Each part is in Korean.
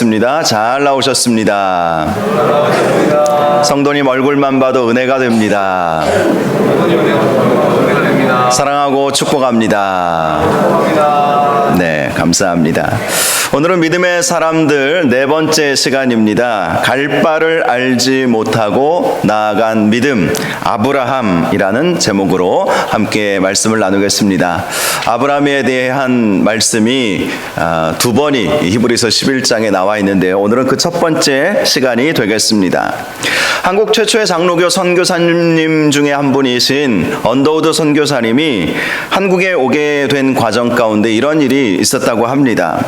반갑습니다. 잘 나오셨습니다. 성도님 얼굴만 봐도 은혜가 됩니다. 사랑하고 축복합니다. 네, 감사합니다. 오늘은 믿음의 사람들 네 번째 시간입니다. 갈 바를 알지 못하고 나아간 믿음, 아브라함이라는 제목으로 함께 말씀을 나누겠습니다. 아브라함에 대한 말씀이 두 번이 히브리서 11장에 나와 있는데요. 오늘은 그 첫 번째 시간이 되겠습니다. 한국 최초의 장로교 선교사님 중에 한 분이신 언더우드 선교사님이 한국에 오게 된 과정 가운데 이런 일이 있었다고 합니다.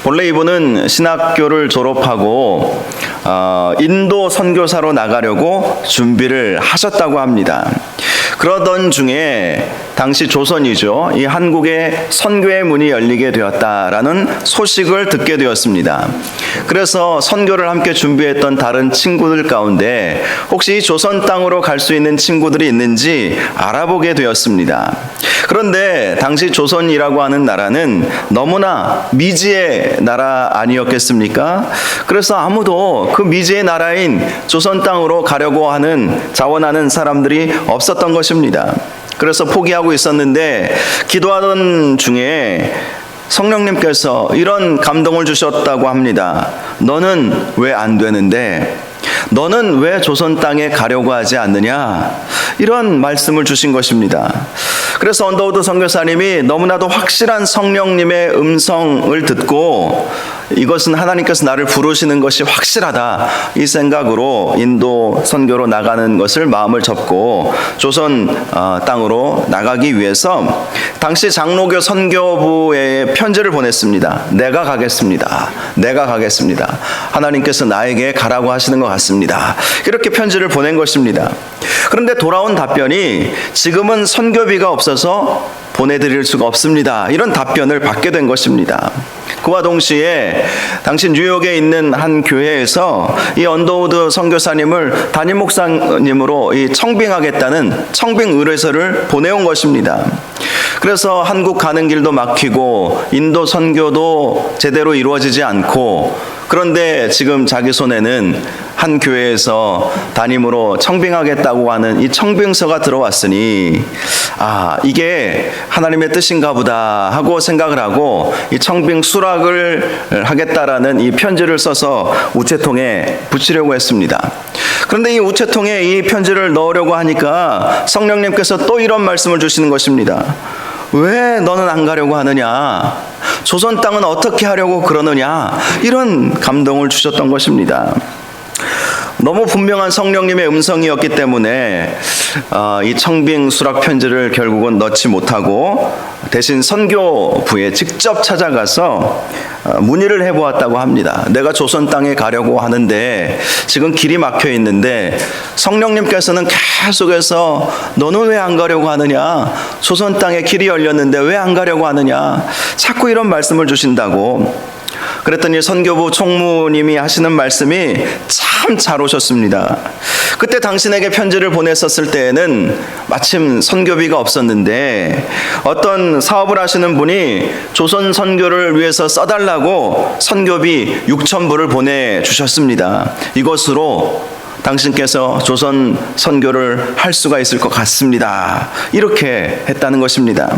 본래 이분은 신학교를 졸업하고 인도 선교사로 나가려고 준비를 하셨다고 합니다. 그러던 중에 당시 조선이죠. 이 한국에 선교의 문이 열리게 되었다라는 소식을 듣게 되었습니다. 그래서 선교를 함께 준비했던 다른 친구들 가운데 혹시 조선 땅으로 갈 수 있는 친구들이 있는지 알아보게 되었습니다. 그런데 당시 조선이라고 하는 나라는 너무나 미지의 나라 아니었겠습니까? 그래서 아무도 그 미지의 나라인 조선 땅으로 가려고 하는 자원하는 사람들이 없었던 것입니다. 그래서 포기하고 있었는데 기도하던 중에 성령님께서 이런 감동을 주셨다고 합니다. 너는 왜 안 되는데? 너는 왜 조선 땅에 가려고 하지 않느냐? 이런 말씀을 주신 것입니다. 그래서 언더우드 선교사님이 너무나도 확실한 성령님의 음성을 듣고 이것은 하나님께서 나를 부르시는 것이 확실하다, 이 생각으로 인도 선교로 나가는 것을 마음을 접고 조선 땅으로 나가기 위해서 당시 장로교 선교부에 편지를 보냈습니다. 내가 가겠습니다. 내가 가겠습니다. 하나님께서 나에게 가라고 하시는 것 같습니다. 이렇게 편지를 보낸 것입니다. 그런데 돌아온 답변이 지금은 선교비가 없어서 보내드릴 수가 없습니다. 이런 답변을 받게 된 것입니다. 그와 동시에 당시 뉴욕에 있는 한 교회에서 이 언더우드 선교사님을 담임 목사님으로 청빙하겠다는 청빙 의뢰서를 보내온 것입니다. 그래서 한국 가는 길도 막히고 인도 선교도 제대로 이루어지지 않고, 그런데 지금 자기 손에는 한 교회에서 담임으로 청빙하겠다고 하는 이 청빙서가 들어왔으니 이게 하나님의 뜻인가 보다 하고 생각을 하고 이 청빙 수락을 하겠다라는 이 편지를 써서 우체통에 붙이려고 했습니다. 그런데 이 우체통에 이 편지를 넣으려고 하니까 성령님께서 또 이런 말씀을 주시는 것입니다. 왜 너는 안 가려고 하느냐? 조선 땅은 어떻게 하려고 그러느냐? 이런 감동을 주셨던 것입니다. 너무 분명한 성령님의 음성이었기 때문에 이 청빙 수락 편지를 결국은 넣지 못하고 대신 선교부에 직접 찾아가서 문의를 해보았다고 합니다. 내가 조선 땅에 가려고 하는데 지금 길이 막혀 있는데 성령님께서는 계속해서 너는 왜 안 가려고 하느냐? 조선 땅에 길이 열렸는데 왜 안 가려고 하느냐? 자꾸 이런 말씀을 주신다고. 그랬더니 선교부 총무님이 하시는 말씀이 참 잘 오셨습니다. 그때 당신에게 편지를 보냈었을 때에는 마침 선교비가 없었는데 어떤 사업을 하시는 분이 조선 선교를 위해서 써달라고 선교비 6,000불을 보내주셨습니다. 이것으로 당신께서 조선 선교를 할 수가 있을 것 같습니다. 이렇게 했다는 것입니다.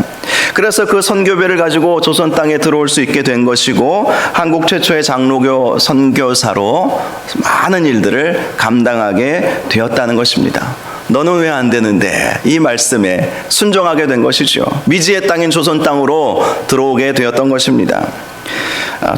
그래서 그 선교비를 가지고 조선 땅에 들어올 수 있게 된 것이고 한국 최초의 장로교 선교사로 많은 일들을 감당하게 되었다는 것입니다. 너는 왜 안 되는데? 이 말씀에 순종하게 된 것이죠. 미지의 땅인 조선 땅으로 들어오게 되었던 것입니다.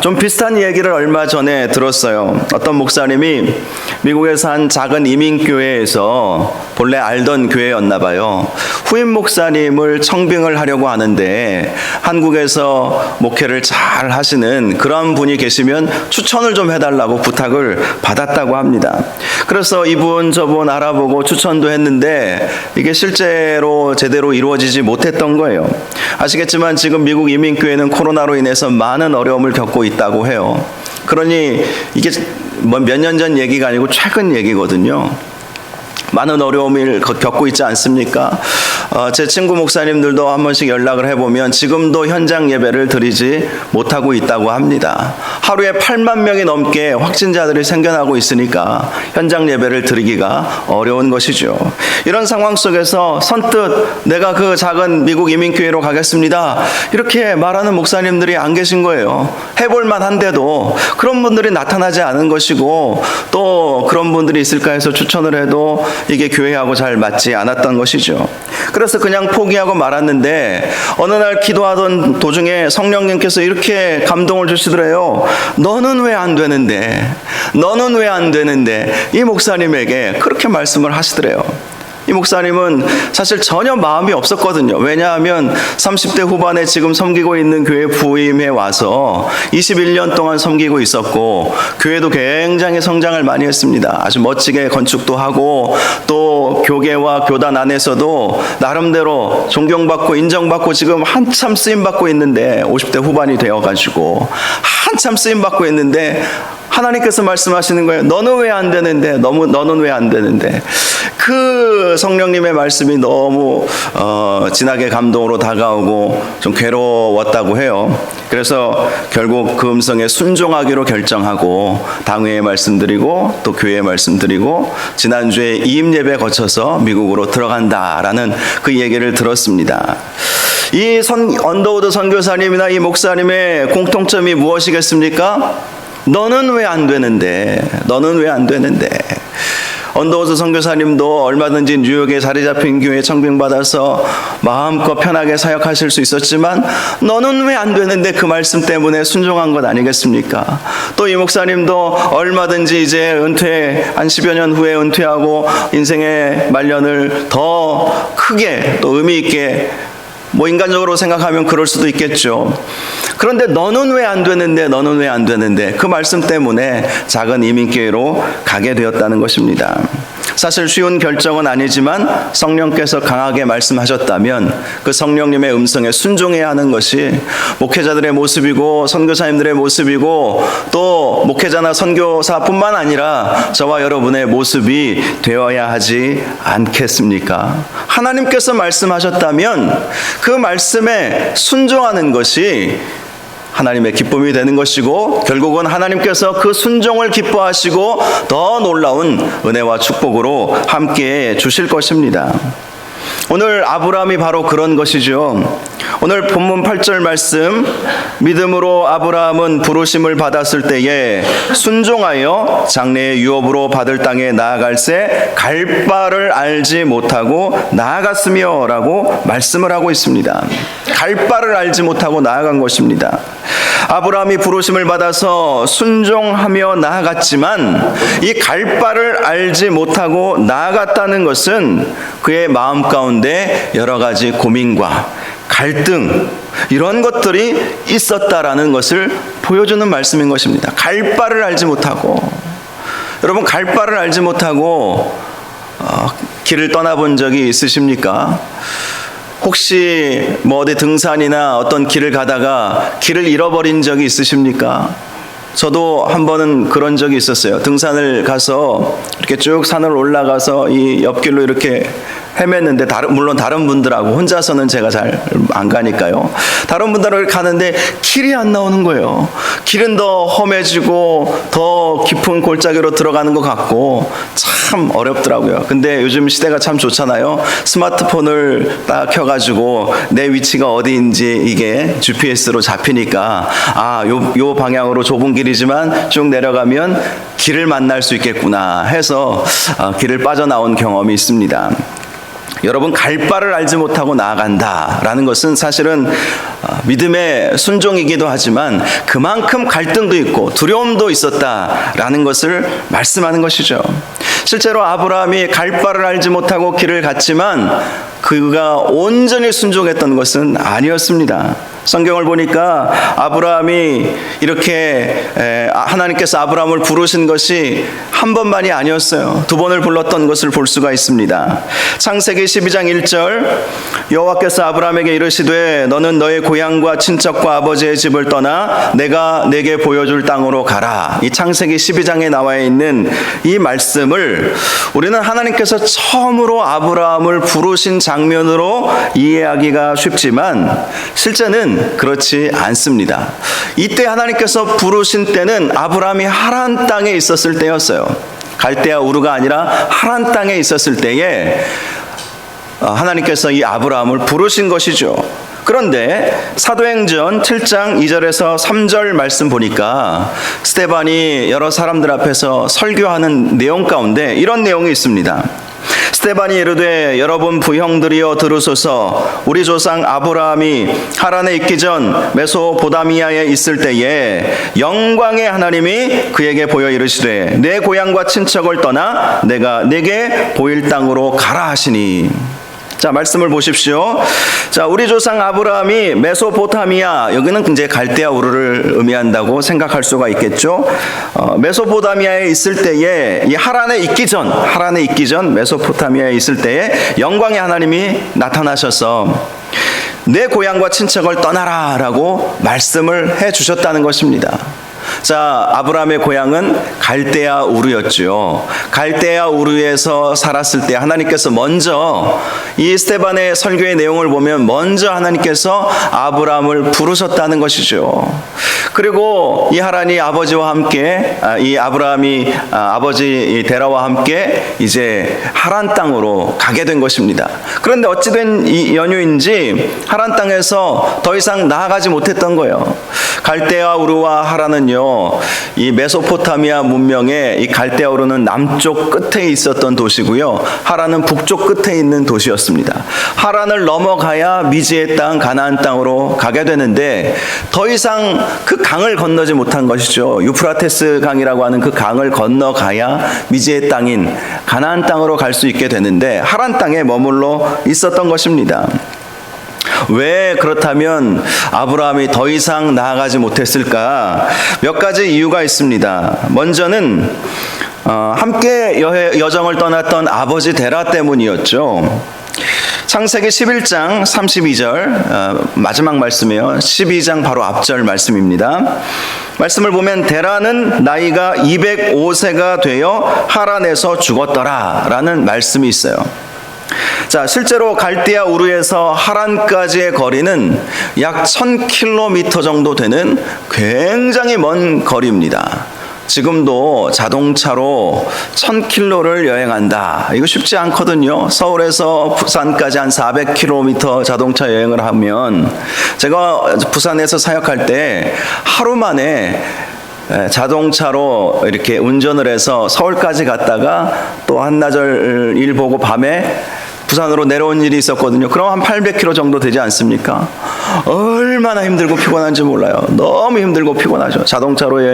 좀 비슷한 얘기를 얼마 전에 들었어요. 어떤 목사님이 미국에서 한 작은 이민교회에서 본래 알던 교회였나 봐요. 후임 목사님을 청빙을 하려고 하는데 한국에서 목회를 잘 하시는 그런 분이 계시면 추천을 좀 해달라고 부탁을 받았다고 합니다. 그래서 이분 저분 알아보고 추천도 했는데 이게 실제로 제대로 이루어지지 못했던 거예요. 아시겠지만 지금 미국 이민교회는 코로나로 인해서 많은 어려움을 겪고 있다고 해요. 그러니 이게 몇 년 전 얘기가 아니고 최근 얘기거든요. 많은 어려움을 겪고 있지 않습니까? 제 친구 목사님들도 한 번씩 연락을 해보면 지금도 현장 예배를 드리지 못하고 있다고 합니다. 하루에 8만 명이 넘게 확진자들이 생겨나고 있으니까 현장 예배를 드리기가 어려운 것이죠. 이런 상황 속에서 선뜻 내가 그 작은 미국 이민교회로 가겠습니다, 이렇게 말하는 목사님들이 안 계신 거예요. 해볼 만한데도 그런 분들이 나타나지 않은 것이고, 또 그런 분들이 있을까 해서 추천을 해도 이게 교회하고 잘 맞지 않았던 것이죠. 그래서 그냥 포기하고 말았는데 어느 날 기도하던 도중에 성령님께서 이렇게 감동을 주시더래요. 너는 왜 안 되는데, 너는 왜 안 되는데, 이 목사님에게 그렇게 말씀을 하시더래요. 이 목사님은 사실 전혀 마음이 없었거든요. 왜냐하면 30대 후반에 지금 섬기고 있는 교회 부임에 와서 21년 동안 섬기고 있었고, 교회도 굉장히 성장을 많이 했습니다. 아주 멋지게 건축도 하고, 또 교계와 교단 안에서도 나름대로 존경받고 인정받고 지금 한참 쓰임받고 있는데, 50대 후반이 되어가지고 한참 쓰임받고 있는데 하나님께서 말씀하시는 거예요. 너는 왜 안 되는데, 너는 왜 안 되는데. 그 성령님의 말씀이 너무 진하게 감동으로 다가오고 좀 괴로웠다고 해요. 그래서 결국 그 음성에 순종하기로 결정하고 당회에 말씀드리고 또 교회에 말씀드리고 지난주에 이임 예배 거쳐서 미국으로 들어간다라는 그 얘기를 들었습니다. 이 언더우드 선교사님이나 이 목사님의 공통점이 무엇이겠습니까? 너는 왜 안 되는데, 너는 왜 안 되는데. 언더우드 선교사님도 얼마든지 뉴욕에 자리 잡힌 교회에 청빙받아서 마음껏 편하게 사역하실 수 있었지만 너는 왜 안 되는데 그 말씀 때문에 순종한 것 아니겠습니까? 또 이 목사님도 얼마든지 이제 은퇴, 한 10여 년 후에 은퇴하고 인생의 말년을 더 크게 또 의미 있게, 뭐 인간적으로 생각하면 그럴 수도 있겠죠. 그런데 너는 왜 안 되는데, 너는 왜 안 되는데, 그 말씀 때문에 작은 이민교회로 가게 되었다는 것입니다. 사실 쉬운 결정은 아니지만 성령께서 강하게 말씀하셨다면 그 성령님의 음성에 순종해야 하는 것이 목회자들의 모습이고 선교사님들의 모습이고, 또 목회자나 선교사뿐만 아니라 저와 여러분의 모습이 되어야 하지 않겠습니까? 하나님께서 말씀하셨다면 그 말씀에 순종하는 것이 하나님의 기쁨이 되는 것이고, 결국은 하나님께서 그 순종을 기뻐하시고 더 놀라운 은혜와 축복으로 함께 주실 것입니다. 오늘 아브라함이 바로 그런 것이죠. 오늘 본문 8절 말씀, 믿음으로 아브라함은 부르심을 받았을 때에 순종하여 장래의 유업으로 받을 땅에 나아갈새 갈 바를 알지 못하고 나아갔으며 라고 말씀을 하고 있습니다. 갈 바를 알지 못하고 나아간 것입니다. 아브라함이 부르심을 받아서 순종하며 나아갔지만 이 갈 바를 알지 못하고 나아갔다는 것은 그의 마음 가운데 여러 가지 고민과 갈등, 이런 것들이 있었다라는 것을 보여주는 말씀인 것입니다. 갈 바를 알지 못하고, 여러분 갈 바를 알지 못하고 길을 떠나본 적이 있으십니까? 혹시 뭐 어디 등산이나 어떤 길을 가다가 길을 잃어버린 적이 있으십니까? 저도 한 번은 그런 적이 있었어요. 등산을 가서 이렇게 쭉 산을 올라가서 이 옆길로 이렇게 헤맸는데, 물론 다른 분들하고, 혼자서는 제가 잘 안 가니까요. 다른 분들하고 가는데 길이 안 나오는 거예요. 길은 더 험해지고 더 깊은 골짜기로 들어가는 것 같고 참 어렵더라고요. 근데 요즘 시대가 참 좋잖아요. 스마트폰을 딱 켜가지고 내 위치가 어디인지 이게 GPS로 잡히니까, 요 방향으로 좁은 길이지만 쭉 내려가면 길을 만날 수 있겠구나 해서 길을 빠져나온 경험이 있습니다. 여러분, 갈 바를 알지 못하고 나아간다라는 것은 사실은 믿음의 순종이기도 하지만 그만큼 갈등도 있고 두려움도 있었다라는 것을 말씀하는 것이죠. 실제로 아브라함이 갈 바를 알지 못하고 길을 갔지만 그가 온전히 순종했던 것은 아니었습니다. 성경을 보니까 아브라함이 이렇게 하나님께서 아브라함을 부르신 것이 한 번만이 아니었어요. 두 번을 불렀던 것을 볼 수가 있습니다. 창세기 12장 1절 여호와께서 아브라함에게 이르시되 너는 너의 고향과 친척과 아버지의 집을 떠나 내가 내게 보여줄 땅으로 가라. 이 창세기 12장에 나와 있는 이 말씀을 우리는 하나님께서 처음으로 아브라함을 부르신 장면으로 이해하기가 쉽지만 실제는 그렇지 않습니다. 이때 하나님께서 부르신 때는 아브라함이 하란 땅에 있었을 때였어요. 갈대아 우르가 아니라 하란 땅에 있었을 때에 하나님께서 이 아브라함을 부르신 것이죠. 그런데 사도행전 7장 2절에서 3절 말씀 보니까 스데반이 여러 사람들 앞에서 설교하는 내용 가운데 이런 내용이 있습니다. 스데반이 이르되 여러분 부형들이여 들으소서. 우리 조상 아브라함이 하란에 있기 전 메소포다미아에 있을 때에 영광의 하나님이 그에게 보여 이르시되 내 고향과 친척을 떠나 내가 내게 보일 땅으로 가라 하시니. 자, 말씀을 보십시오. 자, 우리 조상 아브라함이 메소포타미아, 여기는 이제 갈대아 우르를 의미한다고 생각할 수가 있겠죠. 메소포타미아에 있을 때에 이 하란에 있기 전 메소포타미아에 있을 때에 영광의 하나님이 나타나셔서 내 고향과 친척을 떠나라라고 말씀을 해 주셨다는 것입니다. 자, 아브라함의 고향은 갈대아 우르였죠. 갈대아 우르에서 살았을 때 하나님께서 먼저 이 스데반의 설교의 내용을 보면 먼저 하나님께서 아브라함을 부르셨다는 것이죠. 그리고 이 하란이 아버지와 함께 이 아브라함이 아버지 데라와 함께 이제 하란 땅으로 가게 된 것입니다. 그런데 어찌된 이 연유인지 하란 땅에서 더 이상 나아가지 못했던 거예요. 갈대아 우르와 하란은요, 이 메소포타미아 문명의 이 갈대아 우르는 남쪽 끝에 있었던 도시고요, 하란은 북쪽 끝에 있는 도시였습니다. 하란을 넘어가야 미지의 땅 가나안 땅으로 가게 되는데 더 이상 그 강을 건너지 못한 것이죠. 유프라테스 강이라고 하는 그 강을 건너가야 미지의 땅인 가나안 땅으로 갈 수 있게 되는데 하란 땅에 머물러 있었던 것입니다. 왜 그렇다면 아브라함이 더 이상 나아가지 못했을까? 몇 가지 이유가 있습니다. 먼저는 함께 여정을 떠났던 아버지 데라 때문이었죠. 창세기 11장 32절 마지막 말씀이에요. 12장 바로 앞절 말씀입니다. 말씀을 보면 데라는 나이가 205세가 되어 하란에서 죽었더라 라는 말씀이 있어요. 자, 실제로 갈대아 우르에서 하란까지의 거리는 약 1000km 정도 되는 굉장히 먼 거리입니다. 지금도 자동차로 1000km를 여행한다. 이거 쉽지 않거든요. 서울에서 부산까지 한 400km 자동차 여행을 하면, 제가 부산에서 사역할 때 하루 만에 자동차로 이렇게 운전을 해서 서울까지 갔다가 또 한나절 일 보고 밤에 부산으로 내려온 일이 있었거든요. 그럼 한 800km 정도 되지 않습니까? 얼마나 힘들고 피곤한지 몰라요. 너무 힘들고 피곤하죠. 자동차로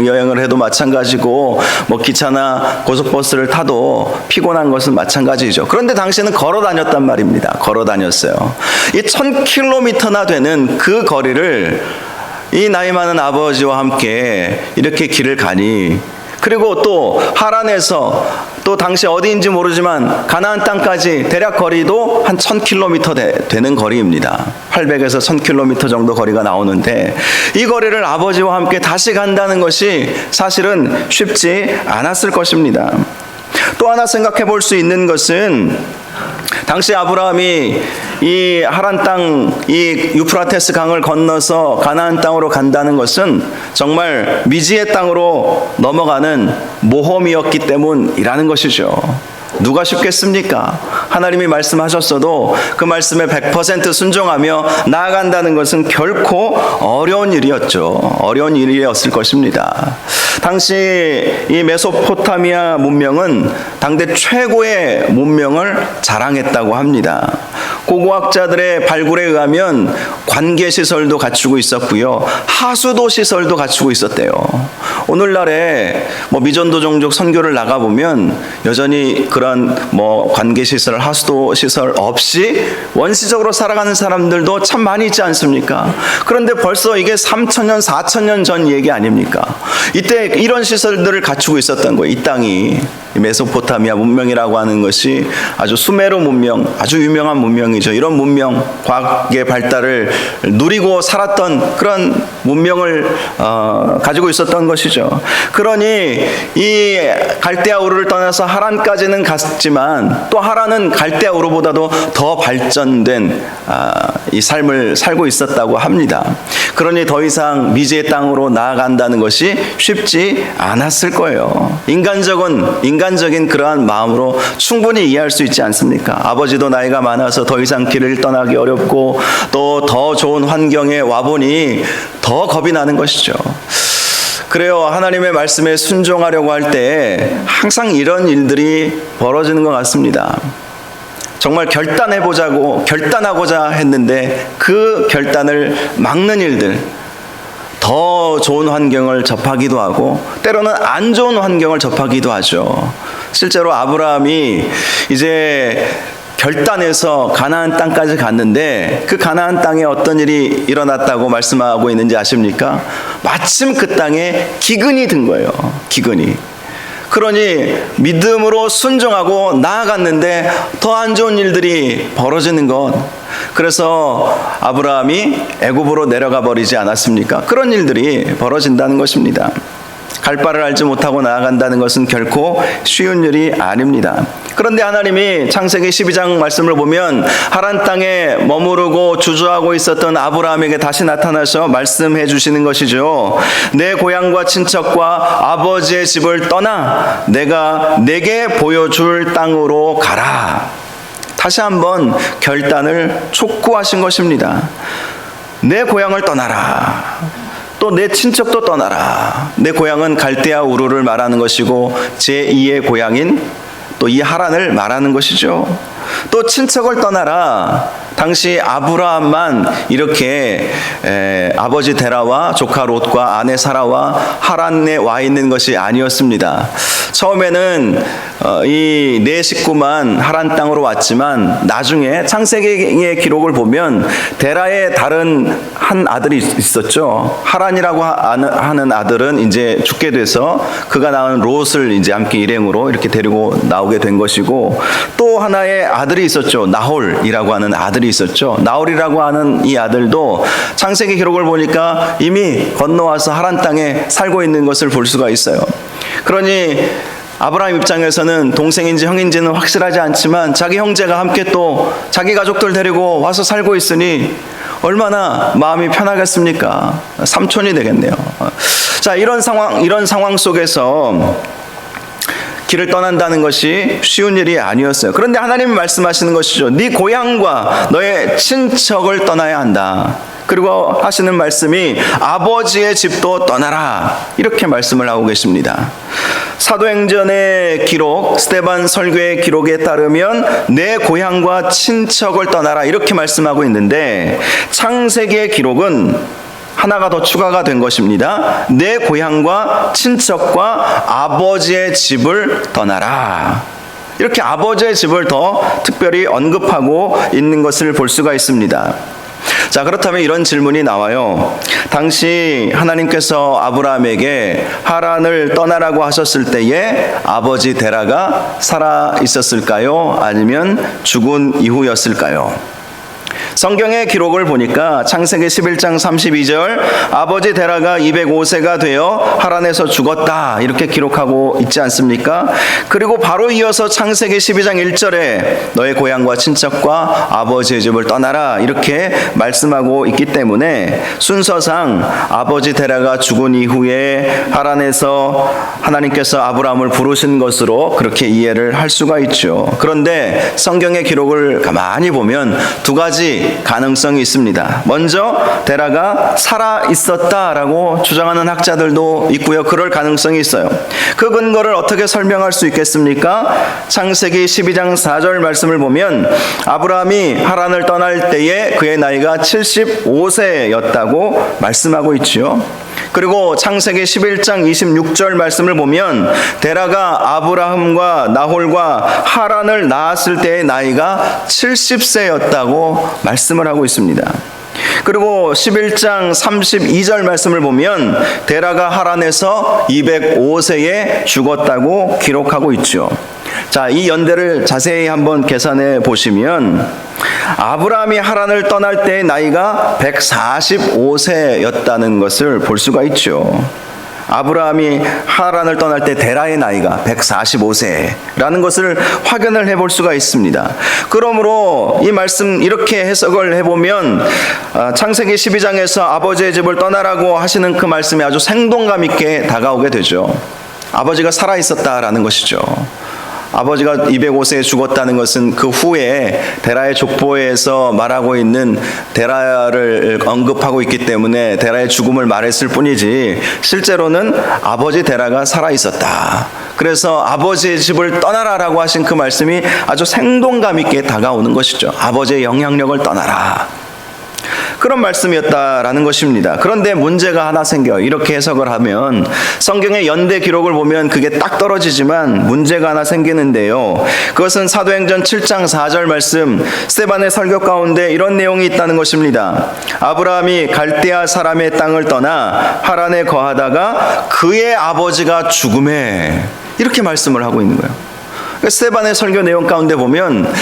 여행을 해도 마찬가지고 뭐 기차나 고속버스를 타도 피곤한 것은 마찬가지죠. 그런데 당시에는 걸어 다녔단 말입니다. 걸어 다녔어요. 이 1000km나 되는 그 거리를 이 나이 많은 아버지와 함께 이렇게 길을 가니, 그리고 또 하란에서 또 당시 어디인지 모르지만 가나안 땅까지 대략 거리도 한 1000km 되는 거리입니다. 800에서 1000km 정도 거리가 나오는데 이 거리를 아버지와 함께 다시 간다는 것이 사실은 쉽지 않았을 것입니다. 또 하나 생각해 볼 수 있는 것은 당시 아브라함이 이 하란 땅, 이 유프라테스 강을 건너서 가나안 땅으로 간다는 것은 정말 미지의 땅으로 넘어가는 모험이었기 때문이라는 것이죠. 누가 쉽겠습니까? 하나님이 말씀하셨어도 그 말씀에 100% 순종하며 나아간다는 것은 결코 어려운 일이었죠. 어려운 일이었을 것입니다. 당시 이 메소포타미아 문명은 당대 최고의 문명을 자랑했다고 합니다. 고고학자들의 발굴에 의하면 관계시설도 갖추고 있었고요. 하수도 시설도 갖추고 있었대요. 오늘날에 미전도 종족 선교를 나가보면 여전히 그런 관계시설, 하수도 시설 없이 원시적으로 살아가는 사람들도 참 많이 있지 않습니까? 그런데 벌써 이게 3,000년, 4,000년 전 얘기 아닙니까? 이때 이런 시설들을 갖추고 있었던 거예요. 이 땅이 메소포타미아 문명이라고 하는 것이 아주 수메르 문명, 아주 유명한 문명이죠. 이런 문명, 과학의 발달을 누리고 살았던 그런 문명을 가지고 있었던 것이죠. 그러니 이 갈대아 우르를 떠나서 하란까지는 갔지만 또 하란은 갈대아 우르보다도 더 발전된 이 삶을 살고 있었다고 합니다. 그러니 더 이상 미지의 땅으로 나아간다는 것이 쉽지 않았을 거예요. 인간적인 그러한 마음으로 충분히 이해할 수 있지 않습니까? 아버지도 나이가 많아서 더 이상 길을 떠나기 어렵고 또 더 좋은 환경에 와보니 더 겁이 나는 것이죠. 그래요. 하나님의 말씀에 순종하려고 할 때 항상 이런 일들이 벌어지는 것 같습니다. 정말 결단하고자 했는데 그 결단을 막는 일들, 더 좋은 환경을 접하기도 하고 때로는 안 좋은 환경을 접하기도 하죠. 실제로 아브라함이 이제 결단해서 가나안 땅까지 갔는데 그 가나안 땅에 어떤 일이 일어났다고 말씀하고 있는지 아십니까? 마침 그 땅에 기근이 든 거예요. 기근이. 그러니 믿음으로 순종하고 나아갔는데 더 안 좋은 일들이 벌어지는 것. 그래서 아브라함이 애굽으로 내려가 버리지 않았습니까? 그런 일들이 벌어진다는 것입니다. 갈 바를 알지 못하고 나아간다는 것은 결코 쉬운 일이 아닙니다. 그런데 하나님이 창세기 12장 말씀을 보면 하란 땅에 머무르고 주저하고 있었던 아브라함에게 다시 나타나서 말씀해 주시는 것이죠. 내 고향과 친척과 아버지의 집을 떠나 내가 내게 보여줄 땅으로 가라. 다시 한번 결단을 촉구하신 것입니다. 내 고향을 떠나라. 또 내 친척도 떠나라. 내 고향은 갈대아 우르를 말하는 것이고 제2의 고향인 또 이 하란을 말하는 것이죠. 또 친척을 떠나라. 당시 아브라함만 이렇게 아버지 데라와 조카 롯과 아내 사라와 하란에 와 있는 것이 아니었습니다. 처음에는 이 네 식구만 하란 땅으로 왔지만 나중에 창세기의 기록을 보면 데라의 다른 한 아들이 있었죠. 하란이라고 하는 아들은 이제 죽게 돼서 그가 낳은 롯을 이제 함께 일행으로 이렇게 데리고 나오게 된 것이고 또 하나의 아들이 있었죠. 나홀이라고 하는 아들이 있었죠. 나홀이라고 하는 이 아들도 창세기 기록을 보니까 이미 건너와서 하란 땅에 살고 있는 것을 볼 수가 있어요. 그러니 아브라함 입장에서는 동생인지 형인지는 확실하지 않지만 자기 형제가 함께 또 자기 가족들 데리고 와서 살고 있으니 얼마나 마음이 편하겠습니까? 삼촌이 되겠네요. 자, 이런 상황 속에서 길을 떠난다는 것이 쉬운 일이 아니었어요. 그런데 하나님이 말씀하시는 것이죠. 네 고향과 너의 친척을 떠나야 한다. 그리고 하시는 말씀이 아버지의 집도 떠나라. 이렇게 말씀을 하고 계십니다. 사도행전의 기록, 스데반 설교의 기록에 따르면 내 고향과 친척을 떠나라. 이렇게 말씀하고 있는데 창세기의 기록은 하나가 더 추가가 된 것입니다. 내 고향과 친척과 아버지의 집을 떠나라. 이렇게 아버지의 집을 더 특별히 언급하고 있는 것을 볼 수가 있습니다. 자, 그렇다면 이런 질문이 나와요. 당시 하나님께서 아브라함에게 하란을 떠나라고 하셨을 때에 아버지 데라가 살아 있었을까요? 아니면 죽은 이후였을까요? 성경의 기록을 보니까 창세기 11장 32절 아버지 데라가 205세가 되어 하란에서 죽었다 이렇게 기록하고 있지 않습니까? 그리고 바로 이어서 창세기 12장 1절에 너의 고향과 친척과 아버지의 집을 떠나라 이렇게 말씀하고 있기 때문에 순서상 아버지 데라가 죽은 이후에 하란에서 하나님께서 아브라함을 부르신 것으로 그렇게 이해를 할 수가 있죠. 그런데 성경의 기록을 가만히 보면 두 가지 가지 가능성이 있습니다. 먼저 데라가 살아 있었다라고 주장하는 학자들도 있고요. 그럴 가능성이 있어요. 그 근거를 어떻게 설명할 수 있겠습니까? 창세기 12장 4절 말씀을 보면 아브라함이 하란을 떠날 때에 그의 나이가 75세였다고 말씀하고 있지요. 그리고 창세기 11장 26절 말씀을 보면 데라가 아브라함과 나홀과 하란을 낳았을 때의 나이가 70세였다고 말씀을 하고 있습니다. 그리고 11장 32절 말씀을 보면 데라가 하란에서 205세에 죽었다고 기록하고 있죠. 자, 이 연대를 자세히 한번 계산해 보시면 아브라함이 하란을 떠날 때의 나이가 145세였다는 것을 볼 수가 있죠. 아브라함이 하란을 떠날 때 데라의 나이가 145세라는 것을 확인을 해볼 수가 있습니다. 그러므로 이 말씀 이렇게 해석을 해보면 창세기 12장에서 아버지의 집을 떠나라고 하시는 그 말씀이 아주 생동감 있게 다가오게 되죠. 아버지가 살아있었다라는 것이죠. 아버지가 205세에 죽었다는 것은 그 후에 데라의 족보에서 말하고 있는 데라를 언급하고 있기 때문에 데라의 죽음을 말했을 뿐이지 실제로는 아버지 데라가 살아있었다. 그래서 아버지의 집을 떠나라라고 하신 그 말씀이 아주 생동감 있게 다가오는 것이죠. 아버지의 영향력을 떠나라. 그런 말씀이었다라는 것입니다. 그런데 문제가 하나 생겨요. 이렇게 해석을 하면 성경의 연대 기록을 보면 그게 딱 떨어지지만 문제가 하나 생기는데요. 그것은 사도행전 7장 4절 말씀 스데반의 설교 가운데 이런 내용이 있다는 것입니다. 아브라함이 갈대아 사람의 땅을 떠나 하란에 거하다가 그의 아버지가 죽음에 이렇게 말씀을 하고 있는 거예요. 스데반의 설교 내용 가운데 보면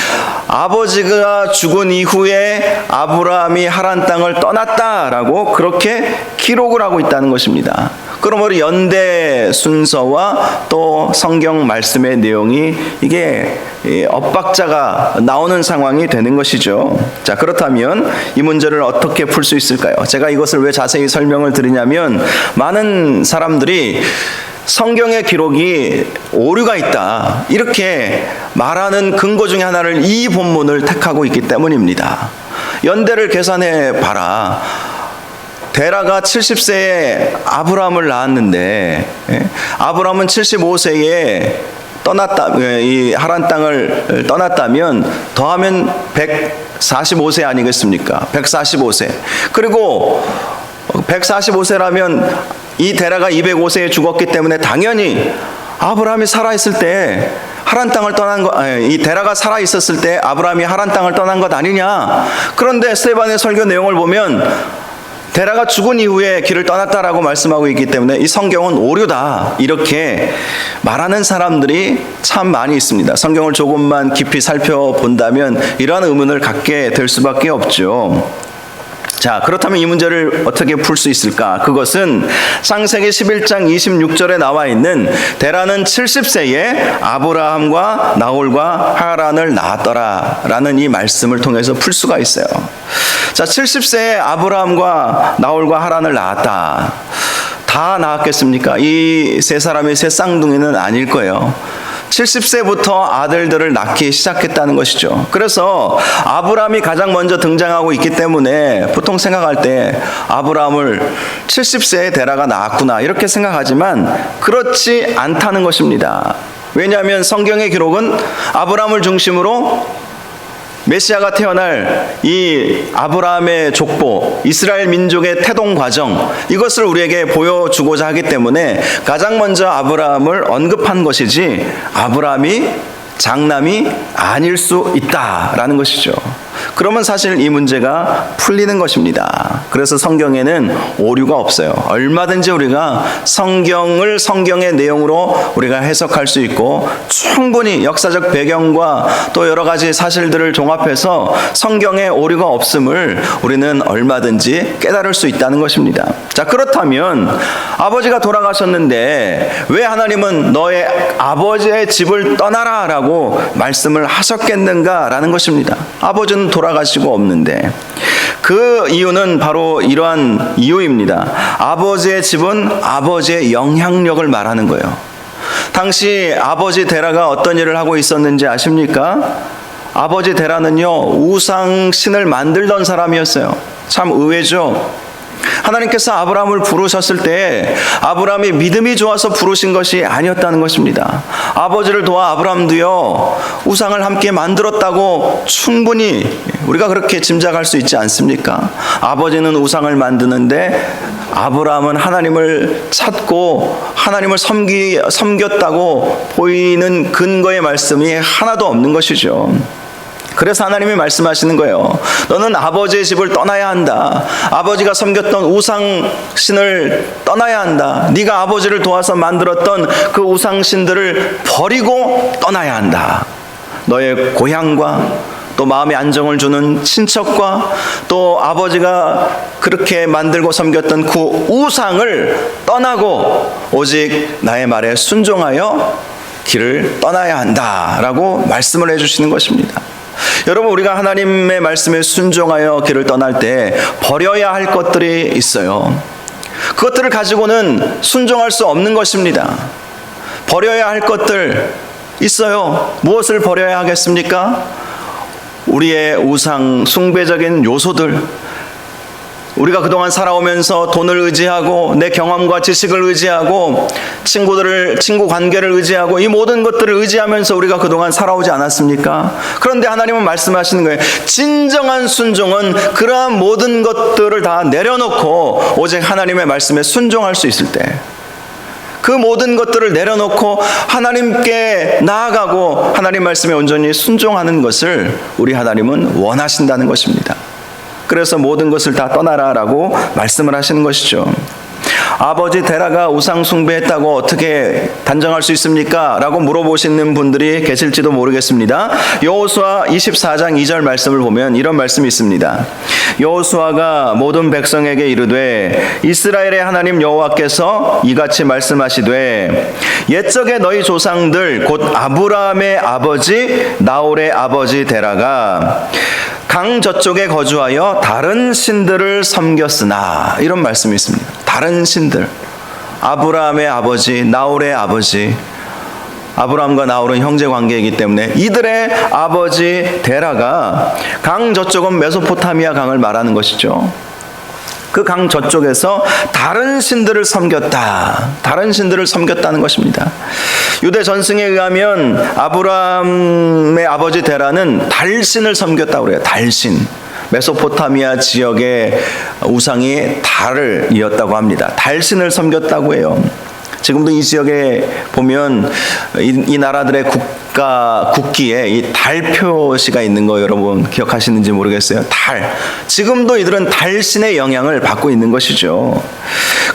아버지가 죽은 이후에 아브라함이 하란 땅을 떠났다라고 그렇게 기록을 하고 있다는 것입니다. 그러므로 연대 순서와 또 성경 말씀의 내용이 이게 엇박자가 나오는 상황이 되는 것이죠. 자, 그렇다면 이 문제를 어떻게 풀 수 있을까요? 제가 이것을 왜 자세히 설명을 드리냐면 많은 사람들이 성경의 기록이 오류가 있다 이렇게 말하는 근거 중에 하나를 이 본문을 택하고 있기 때문입니다. 연대를 계산해 봐라. 데라가 70세에 아브라함을 낳았는데 아브라함은 75세에 이 하란 땅을 떠났다면 더하면 145세 아니겠습니까? 145세. 그리고 145세라면 이 데라가 205세에 죽었기 때문에 당연히 아브라함이 살아있을 때 하란 땅을 떠난 것, 이 데라가 살아있었을 때 아브라함이 하란 땅을 떠난 것 아니냐. 그런데 스데반의 설교 내용을 보면 데라가 죽은 이후에 길을 떠났다라고 말씀하고 있기 때문에 이 성경은 오류다 이렇게 말하는 사람들이 참 많이 있습니다. 성경을 조금만 깊이 살펴본다면 이러한 의문을 갖게 될 수밖에 없죠. 자, 그렇다면 이 문제를 어떻게 풀 수 있을까? 그것은 창세기 11장 26절에 나와 있는 데라는 70세에 아브라함과 나홀과 하란을 낳았더라 라는 이 말씀을 통해서 풀 수가 있어요. 자, 70세에 아브라함과 나홀과 하란을 낳았다. 다 낳았겠습니까? 이 세 사람의 새 쌍둥이는 아닐 거예요. 70세부터 아들들을 낳기 시작했다는 것이죠. 그래서 아브라함이 가장 먼저 등장하고 있기 때문에 보통 생각할 때 아브라함을 70세에 데라가 낳았구나 이렇게 생각하지만 그렇지 않다는 것입니다. 왜냐하면 성경의 기록은 아브라함을 중심으로 메시아가 태어날 이 아브라함의 족보, 이스라엘 민족의 태동 과정 이것을 우리에게 보여주고자 하기 때문에 가장 먼저 아브라함을 언급한 것이지 아브라함이 장남이 아닐 수 있다라는 것이죠. 그러면 사실 이 문제가 풀리는 것입니다. 그래서 성경에는 오류가 없어요. 얼마든지 우리가 성경을 성경의 내용으로 우리가 해석할 수 있고 충분히 역사적 배경과 또 여러 가지 사실들을 종합해서 성경에 오류가 없음을 우리는 얼마든지 깨달을 수 있다는 것입니다. 자, 그렇다면 아버지가 돌아가셨는데 왜 하나님은 너의 아버지의 집을 떠나라 라고 말씀을 하셨겠는가 라는 것입니다. 아버지는 돌아가시고 없는데 그 이유는 바로 이러한 이유입니다. 아버지의 집은 아버지의 영향력을 말하는 거예요. 당시 아버지 데라가 어떤 일을 하고 있었는지 아십니까? 아버지 데라는요, 우상신을 만들던 사람이었어요. 참 의외죠. 하나님께서 아브라함을 부르셨을 때 아브라함이 믿음이 좋아서 부르신 것이 아니었다는 것입니다. 아버지를 도와 아브라함도요, 우상을 함께 만들었다고 충분히 우리가 그렇게 짐작할 수 있지 않습니까? 아버지는 우상을 만드는데 아브라함은 하나님을 찾고 하나님을 섬겼다고 보이는 근거의 말씀이 하나도 없는 것이죠. 그래서 하나님이 말씀하시는 거예요. 너는 아버지의 집을 떠나야 한다. 아버지가 섬겼던 우상신을 떠나야 한다. 네가 아버지를 도와서 만들었던 그 우상신들을 버리고 떠나야 한다. 너의 고향과 또 마음의 안정을 주는 친척과 또 아버지가 그렇게 만들고 섬겼던 그 우상을 떠나고 오직 나의 말에 순종하여 길을 떠나야 한다라고 말씀을 해주시는 것입니다. 여러분, 우리가 하나님의 말씀에 순종하여 길을 떠날 때 버려야 할 것들이 있어요. 그것들을 가지고는 순종할 수 없는 것입니다. 버려야 할 것들 있어요. 무엇을 버려야 하겠습니까? 우리의 우상 숭배적인 요소들, 우리가 그동안 살아오면서 돈을 의지하고 내 경험과 지식을 의지하고 친구 관계를 의지하고 이 모든 것들을 의지하면서 우리가 그동안 살아오지 않았습니까? 그런데 하나님은 말씀하시는 거예요. 진정한 순종은 그러한 모든 것들을 다 내려놓고 오직 하나님의 말씀에 순종할 수 있을 때, 그 모든 것들을 내려놓고 하나님께 나아가고 하나님 말씀에 온전히 순종하는 것을 우리 하나님은 원하신다는 것입니다. 그래서 모든 것을 다 떠나라라고 말씀을 하시는 것이죠. 아버지 데라가 우상 숭배했다고 어떻게 단정할 수 있습니까? 라고 물어보시는 분들이 계실지도 모르겠습니다. 여호수아 24장 2절 말씀을 보면 이런 말씀이 있습니다. 여호수아가 모든 백성에게 이르되 이스라엘의 하나님 여호와께서 이같이 말씀하시되 옛적에 너희 조상들 곧 아브라함의 아버지 나홀의 아버지 데라가 강 저쪽에 거주하여 다른 신들을 섬겼으나, 이런 말씀이 있습니다. 다른 신들, 아브라함의 아버지 나홀의 아버지, 아브라함과 나홀은 형제 관계이기 때문에 이들의 아버지 데라가, 강 저쪽은 메소포타미아 강을 말하는 것이죠. 그 강 저쪽에서 다른 신들을 섬겼다. 다른 신들을 섬겼다는 것입니다. 유대 전승에 의하면 아브라함의 아버지 데라는 달신을 섬겼다고 그래요. 달신. 메소포타미아 지역의 우상이 달이었다고 합니다. 달신을 섬겼다고 해요. 지금도 이 지역에 보면 이 나라들의 국기에 이 달 표시가 있는 거 여러분 기억하시는지 모르겠어요. 달. 지금도 이들은 달신의 영향을 받고 있는 것이죠.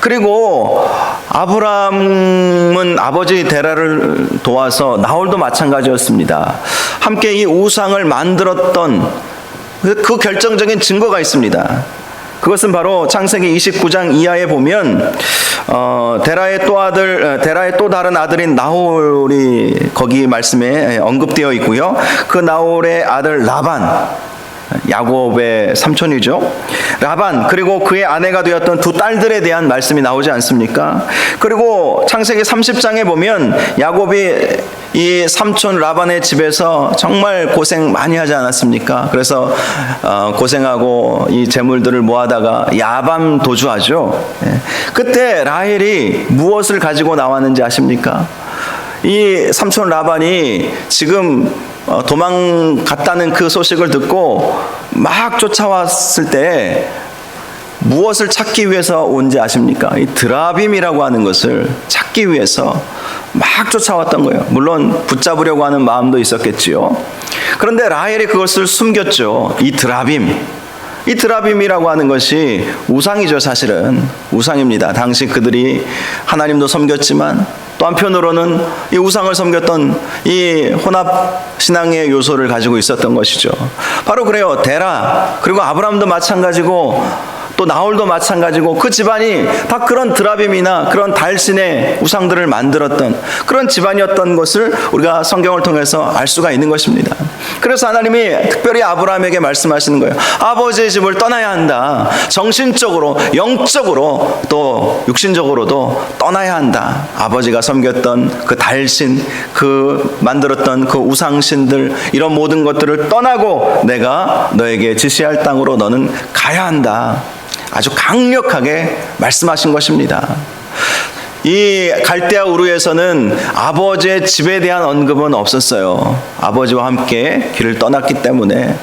그리고 아브라함은 아버지 데라를 도와서 나홀도 마찬가지였습니다. 함께 이 우상을 만들었던 그 결정적인 증거가 있습니다. 그것은 바로 창세기 29장 이하에 보면 데라의 또 다른 아들인 나홀이 거기 말씀에 언급되어 있고요. 그 나홀의 아들 라반, 야곱의 삼촌이죠. 라반, 그리고 그의 아내가 되었던 두 딸들에 대한 말씀이 나오지 않습니까? 그리고 창세기 30장에 보면 야곱이 이 삼촌 라반의 집에서 정말 고생 많이 하지 않았습니까? 그래서 고생하고 이 재물들을 모아다가 야밤 도주하죠. 그때 라헬이 무엇을 가지고 나왔는지 아십니까? 이 삼촌 라반이 지금 도망갔다는 그 소식을 듣고 막 쫓아왔을 때 무엇을 찾기 위해서 온지 아십니까? 이 드라빔이라고 하는 것을 찾기 위해서 막 쫓아왔던 거예요. 물론 붙잡으려고 하는 마음도 있었겠지요. 그런데 라헬이 그것을 숨겼죠. 이 드라빔이라고 하는 것이 우상이죠. 사실은 우상입니다. 당시 그들이 하나님도 섬겼지만 또 한편으로는 이 우상을 섬겼던 이 혼합 신앙의 요소를 가지고 있었던 것이죠. 바로 그래요. 데라, 그리고 아브라함도 마찬가지고 또 나홀도 마찬가지고 그 집안이 다 그런 드라빔이나 그런 달신의 우상들을 만들었던 그런 집안이었던 것을 우리가 성경을 통해서 알 수가 있는 것입니다. 그래서 하나님이 특별히 아브라함에게 말씀하시는 거예요. 아버지의 집을 떠나야 한다. 정신적으로, 영적으로, 또 육신적으로도 떠나야 한다. 아버지가 섬겼던 그 달신, 그 만들었던 그 우상신들, 이런 모든 것들을 떠나고 내가 너에게 지시할 땅으로 너는 가야 한다. 아주 강력하게 말씀하신 것입니다. 이 갈대아 우르에서는 아버지의 집에 대한 언급은 없었어요. 아버지와 함께 길을 떠났기 때문에.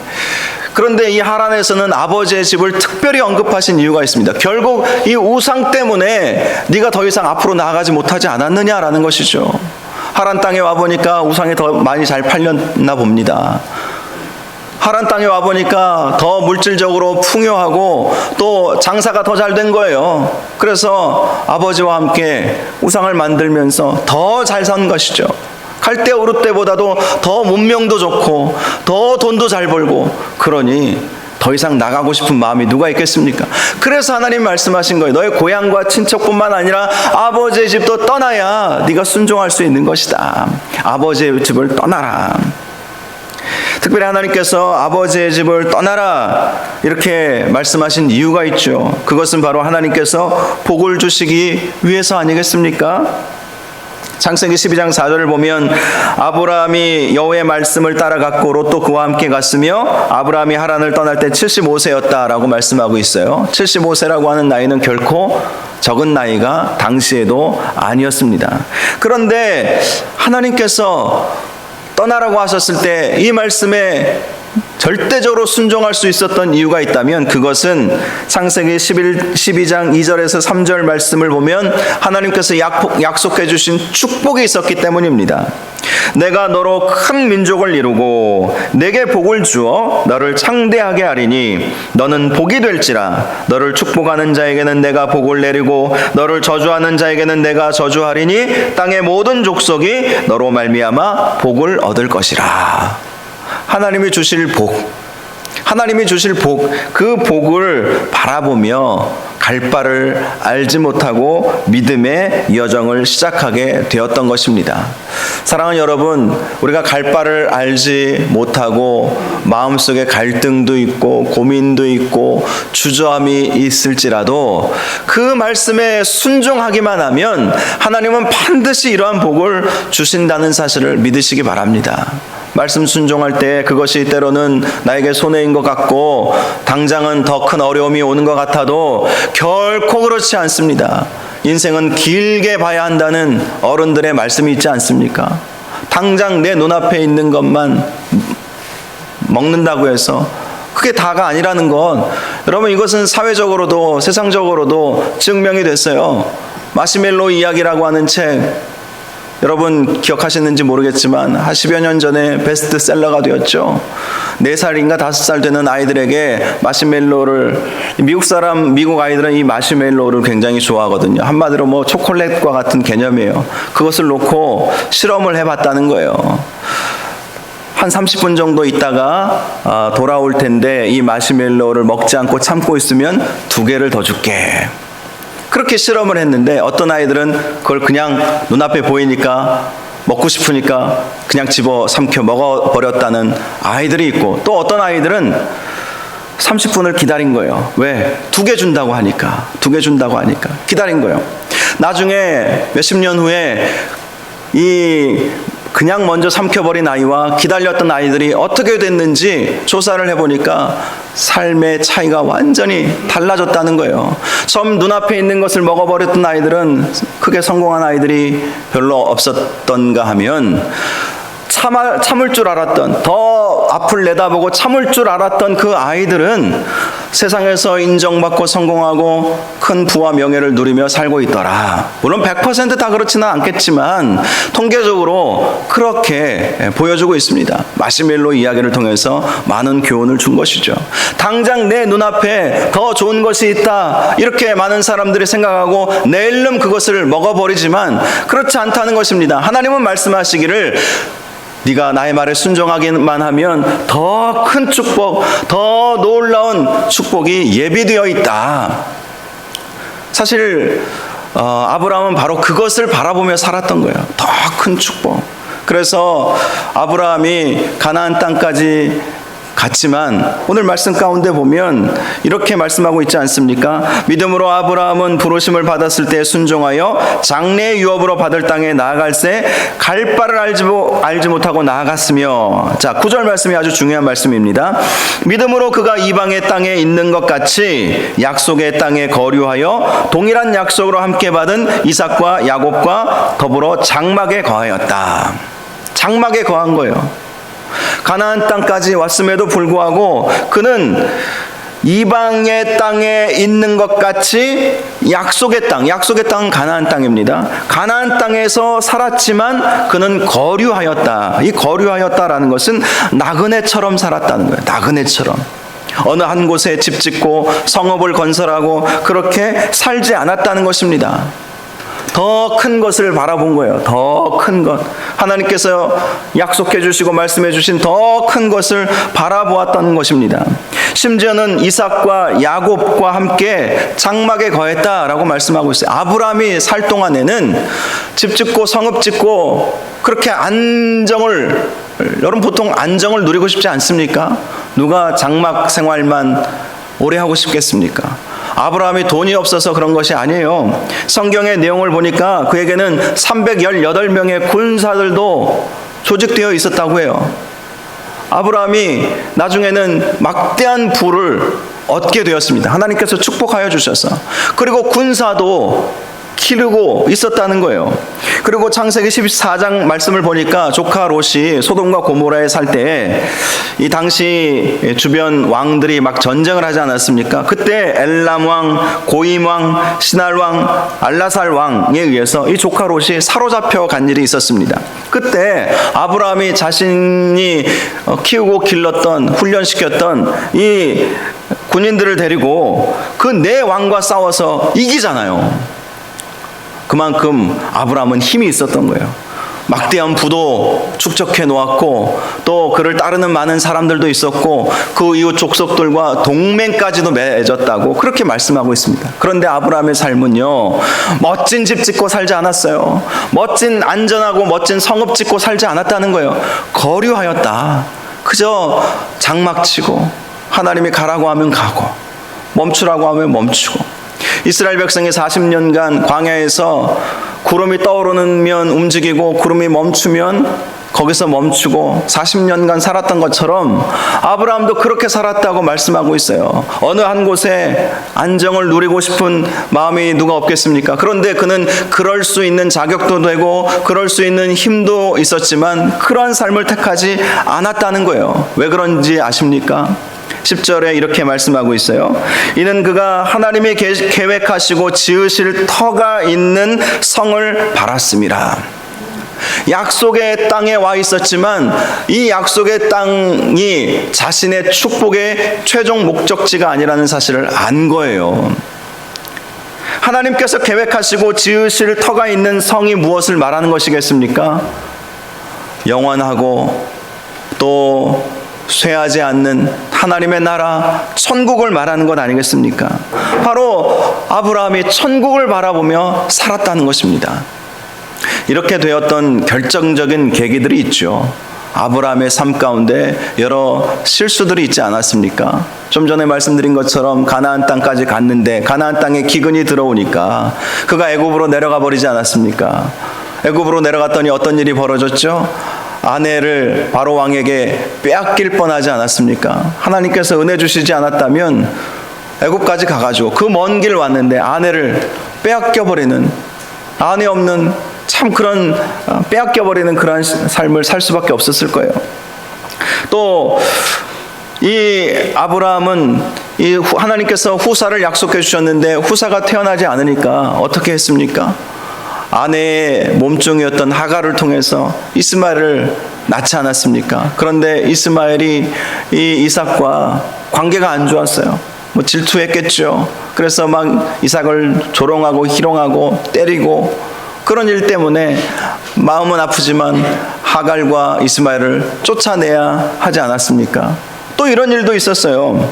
그런데 이 하란에서는 아버지의 집을 특별히 언급하신 이유가 있습니다. 결국 이 우상 때문에 네가 더 이상 앞으로 나아가지 못하지 않았느냐라는 것이죠. 하란 땅에 와보니까 우상이 더 많이 잘 팔렸나 봅니다. 하란 땅에 와보니까 더 물질적으로 풍요하고 또 장사가 더 잘 된 거예요. 그래서 아버지와 함께 우상을 만들면서 더 잘 산 것이죠. 갈대아 우르 때보다도 더 문명도 좋고 더 돈도 잘 벌고, 그러니 더 이상 나가고 싶은 마음이 누가 있겠습니까? 그래서 하나님 말씀하신 거예요. 너의 고향과 친척뿐만 아니라 아버지의 집도 떠나야 네가 순종할 수 있는 것이다. 아버지의 집을 떠나라. 특별히 하나님께서 아버지의 집을 떠나라 이렇게 말씀하신 이유가 있죠. 그것은 바로 하나님께서 복을 주시기 위해서 아니겠습니까? 창세기 12장 4절을 보면 아브라함이 여호와의 말씀을 따라갔고 롯도 그와 함께 갔으며 아브라함이 하란을 떠날 때 75세였다라고 말씀하고 있어요. 75세라고 하는 나이는 결코 적은 나이가 당시에도 아니었습니다. 그런데 하나님께서 떠나라고 하셨을 때 이 말씀에 절대적으로 순종할 수 있었던 이유가 있다면 그것은 창세기 12장 2절에서 3절 말씀을 보면 하나님께서 약속해 주신 축복이 있었기 때문입니다. 내가 너로 큰 민족을 이루고 내게 복을 주어 너를 창대하게 하리니 너는 복이 될지라. 너를 축복하는 자에게는 내가 복을 내리고 너를 저주하는 자에게는 내가 저주하리니 땅의 모든 족속이 너로 말미암아 복을 얻을 것이라. 하나님이 주실 복, 하나님이 주실 복, 그 복을 바라보며 갈 바를 알지 못하고 믿음의 여정을 시작하게 되었던 것입니다. 사랑하는 여러분, 우리가 갈 바를 알지 못하고 마음속에 갈등도 있고 고민도 있고 주저함이 있을지라도 그 말씀에 순종하기만 하면 하나님은 반드시 이러한 복을 주신다는 사실을 믿으시기 바랍니다. 말씀 순종할 때 그것이 때로는 나에게 손해인 것 같고 당장은 더 큰 어려움이 오는 것 같아도 결코 그렇지 않습니다. 인생은 길게 봐야 한다는 어른들의 말씀이 있지 않습니까? 당장 내 눈앞에 있는 것만 먹는다고 해서 그게 다가 아니라는 건, 여러분, 이것은 사회적으로도 세상적으로도 증명이 됐어요. 마시멜로 이야기라고 하는 책, 여러분 기억하시는지 모르겠지만 한 10여 년 전에 베스트셀러가 되었죠. 4살인가 5살 되는 아이들에게 마시멜로를, 미국 아이들은 이 마시멜로를 굉장히 좋아하거든요. 한마디로 뭐 초콜릿과 같은 개념이에요. 그것을 놓고 실험을 해봤다는 거예요. 한 30분 정도 있다가 돌아올 텐데 이 마시멜로를 먹지 않고 참고 있으면 2개를 더 줄게. 그렇게 실험을 했는데 어떤 아이들은 그걸 그냥 눈앞에 보이니까 먹고 싶으니까 그냥 집어 삼켜 먹어버렸다는 아이들이 있고, 또 어떤 아이들은 30분을 기다린 거예요. 왜? 2개 준다고 하니까, 2개 준다고 하니까 기다린 거예요. 나중에 몇십 년 후에 이 그냥 먼저 삼켜버린 아이와 기다렸던 아이들이 어떻게 됐는지 조사를 해보니까 삶의 차이가 완전히 달라졌다는 거예요. 처음 눈앞에 있는 것을 먹어버렸던 아이들은 크게 성공한 아이들이 별로 없었던가 하면 참을 줄 알았던, 더 앞을 내다보고 참을 줄 알았던 그 아이들은 세상에서 인정받고 성공하고 큰 부와 명예를 누리며 살고 있더라. 물론 100% 다 그렇지는 않겠지만 통계적으로 그렇게 보여주고 있습니다. 마시멜로 이야기를 통해서 많은 교훈을 준 것이죠. 당장 내 눈앞에 더 좋은 것이 있다, 이렇게 많은 사람들이 생각하고 내일름 그것을 먹어버리지만 그렇지 않다는 것입니다. 하나님은 말씀하시기를 네가 나의 말에 순종하기만 하면 더 큰 축복, 더 놀라운 축복이 예비되어 있다. 사실 아브라함은 바로 그것을 바라보며 살았던 거예요. 더 큰 축복. 그래서 아브라함이 가나안 땅까지 갔지만 오늘 말씀 가운데 보면 이렇게 말씀하고 있지 않습니까? 믿음으로 아브라함은 부르심을 받았을 때 순종하여 장래의 유업으로 받을 땅에 나아갈새 갈 바를 알지 못하고 나아갔으며. 자, 9절 말씀이 아주 중요한 말씀입니다. 믿음으로 그가 이방의 땅에 있는 것 같이 약속의 땅에 거류하여 동일한 약속으로 함께 받은 이삭과 야곱과 더불어 장막에 거하였다. 장막에 거한 거예요. 가나안 땅까지 왔음에도 불구하고 그는 이방의 땅에 있는 것 같이 약속의 땅은 가나안 땅입니다. 가나안 땅에서 살았지만 그는 거류하였다. 이 거류하였다라는 것은 나그네처럼 살았다는 거예요. 나그네처럼. 어느 한 곳에 집 짓고 성읍을 건설하고 그렇게 살지 않았다는 것입니다. 더 큰 것을 바라본 거예요. 더 큰 것. 하나님께서 약속해 주시고 말씀해 주신 더 큰 것을 바라보았다는 것입니다. 심지어는 이삭과 야곱과 함께 장막에 거했다라고 말씀하고 있어요. 아브라함이 살 동안에는 집 짓고 성읍 짓고 그렇게 여러분 보통 안정을 누리고 싶지 않습니까? 누가 장막 생활만 오래 하고 싶겠습니까? 아브라함이 돈이 없어서 그런 것이 아니에요. 성경의 내용을 보니까 그에게는 318명의 군사들도 조직되어 있었다고 해요. 아브라함이 나중에는 막대한 부를 얻게 되었습니다. 하나님께서 축복하여 주셔서. 그리고 군사도 기르고 있었다는 거예요. 그리고 창세기 14장 말씀을 보니까 조카 롯이 소돔과 고모라에 살 때 이 당시 주변 왕들이 막 전쟁을 하지 않았습니까? 그때 엘람 왕, 고임 왕, 시날 왕, 알라살 왕에 의해서 이 조카 롯이 사로잡혀 간 일이 있었습니다. 그때 아브라함이 자신이 키우고 길렀던 훈련시켰던 이 군인들을 데리고 그 네 왕과 싸워서 이기잖아요. 그만큼 아브라함은 힘이 있었던 거예요. 막대한 부도 축적해 놓았고 또 그를 따르는 많은 사람들도 있었고 그 이후 족속들과 동맹까지도 맺었다고 그렇게 말씀하고 있습니다. 그런데 아브라함의 삶은요, 멋진 집 짓고 살지 않았어요. 멋진 안전하고 멋진 성읍 짓고 살지 않았다는 거예요. 거류하였다. 그저 장막 치고 하나님이 가라고 하면 가고 멈추라고 하면 멈추고. 이스라엘 백성이 40년간 광야에서 구름이 떠오르면 움직이고 구름이 멈추면 거기서 멈추고 40년간 살았던 것처럼 아브라함도 그렇게 살았다고 말씀하고 있어요. 어느 한 곳에 안정을 누리고 싶은 마음이 누가 없겠습니까? 그런데 그는 그럴 수 있는 자격도 되고 그럴 수 있는 힘도 있었지만 그러한 삶을 택하지 않았다는 거예요. 왜 그런지 아십니까? 10절에 이렇게 말씀하고 있어요. 이는 그가 하나님이 계획하시고 지으실 터가 있는 성을 바랐음이라. 약속의 땅에 와 있었지만 이 약속의 땅이 자신의 축복의 최종 목적지가 아니라는 사실을 안 거예요. 하나님께서 계획하시고 지으실 터가 있는 성이 무엇을 말하는 것이겠습니까? 영원하고 또 쇠하지 않는 하나님의 나라 천국을 말하는 것 아니겠습니까? 바로 아브라함이 천국을 바라보며 살았다는 것입니다. 이렇게 되었던 결정적인 계기들이 있죠. 아브라함의 삶 가운데 여러 실수들이 있지 않았습니까? 좀 전에 말씀드린 것처럼 가나안 땅까지 갔는데 가나안 땅에 기근이 들어오니까 그가 애굽으로 내려가 버리지 않았습니까? 애굽으로 내려갔더니 어떤 일이 벌어졌죠? 아내를 바로 왕에게 빼앗길 뻔하지 않았습니까? 하나님께서 은혜 주시지 않았다면 애굽까지 가가지고 그 먼 길 왔는데 아내를 빼앗겨버리는, 아내 없는 참 그런 빼앗겨버리는 그런 삶을 살 수밖에 없었을 거예요. 또 이 아브라함은 이 하나님께서 후사를 약속해 주셨는데 후사가 태어나지 않으니까 어떻게 했습니까? 아내의 몸종이었던 하갈을 통해서 이스마엘을 낳지 않았습니까? 그런데 이스마엘이 이 이삭과 관계가 안 좋았어요. 뭐 질투했겠죠. 그래서 막 이삭을 조롱하고 희롱하고 때리고 그런 일 때문에 마음은 아프지만 하갈과 이스마엘을 쫓아내야 하지 않았습니까? 또 이런 일도 있었어요.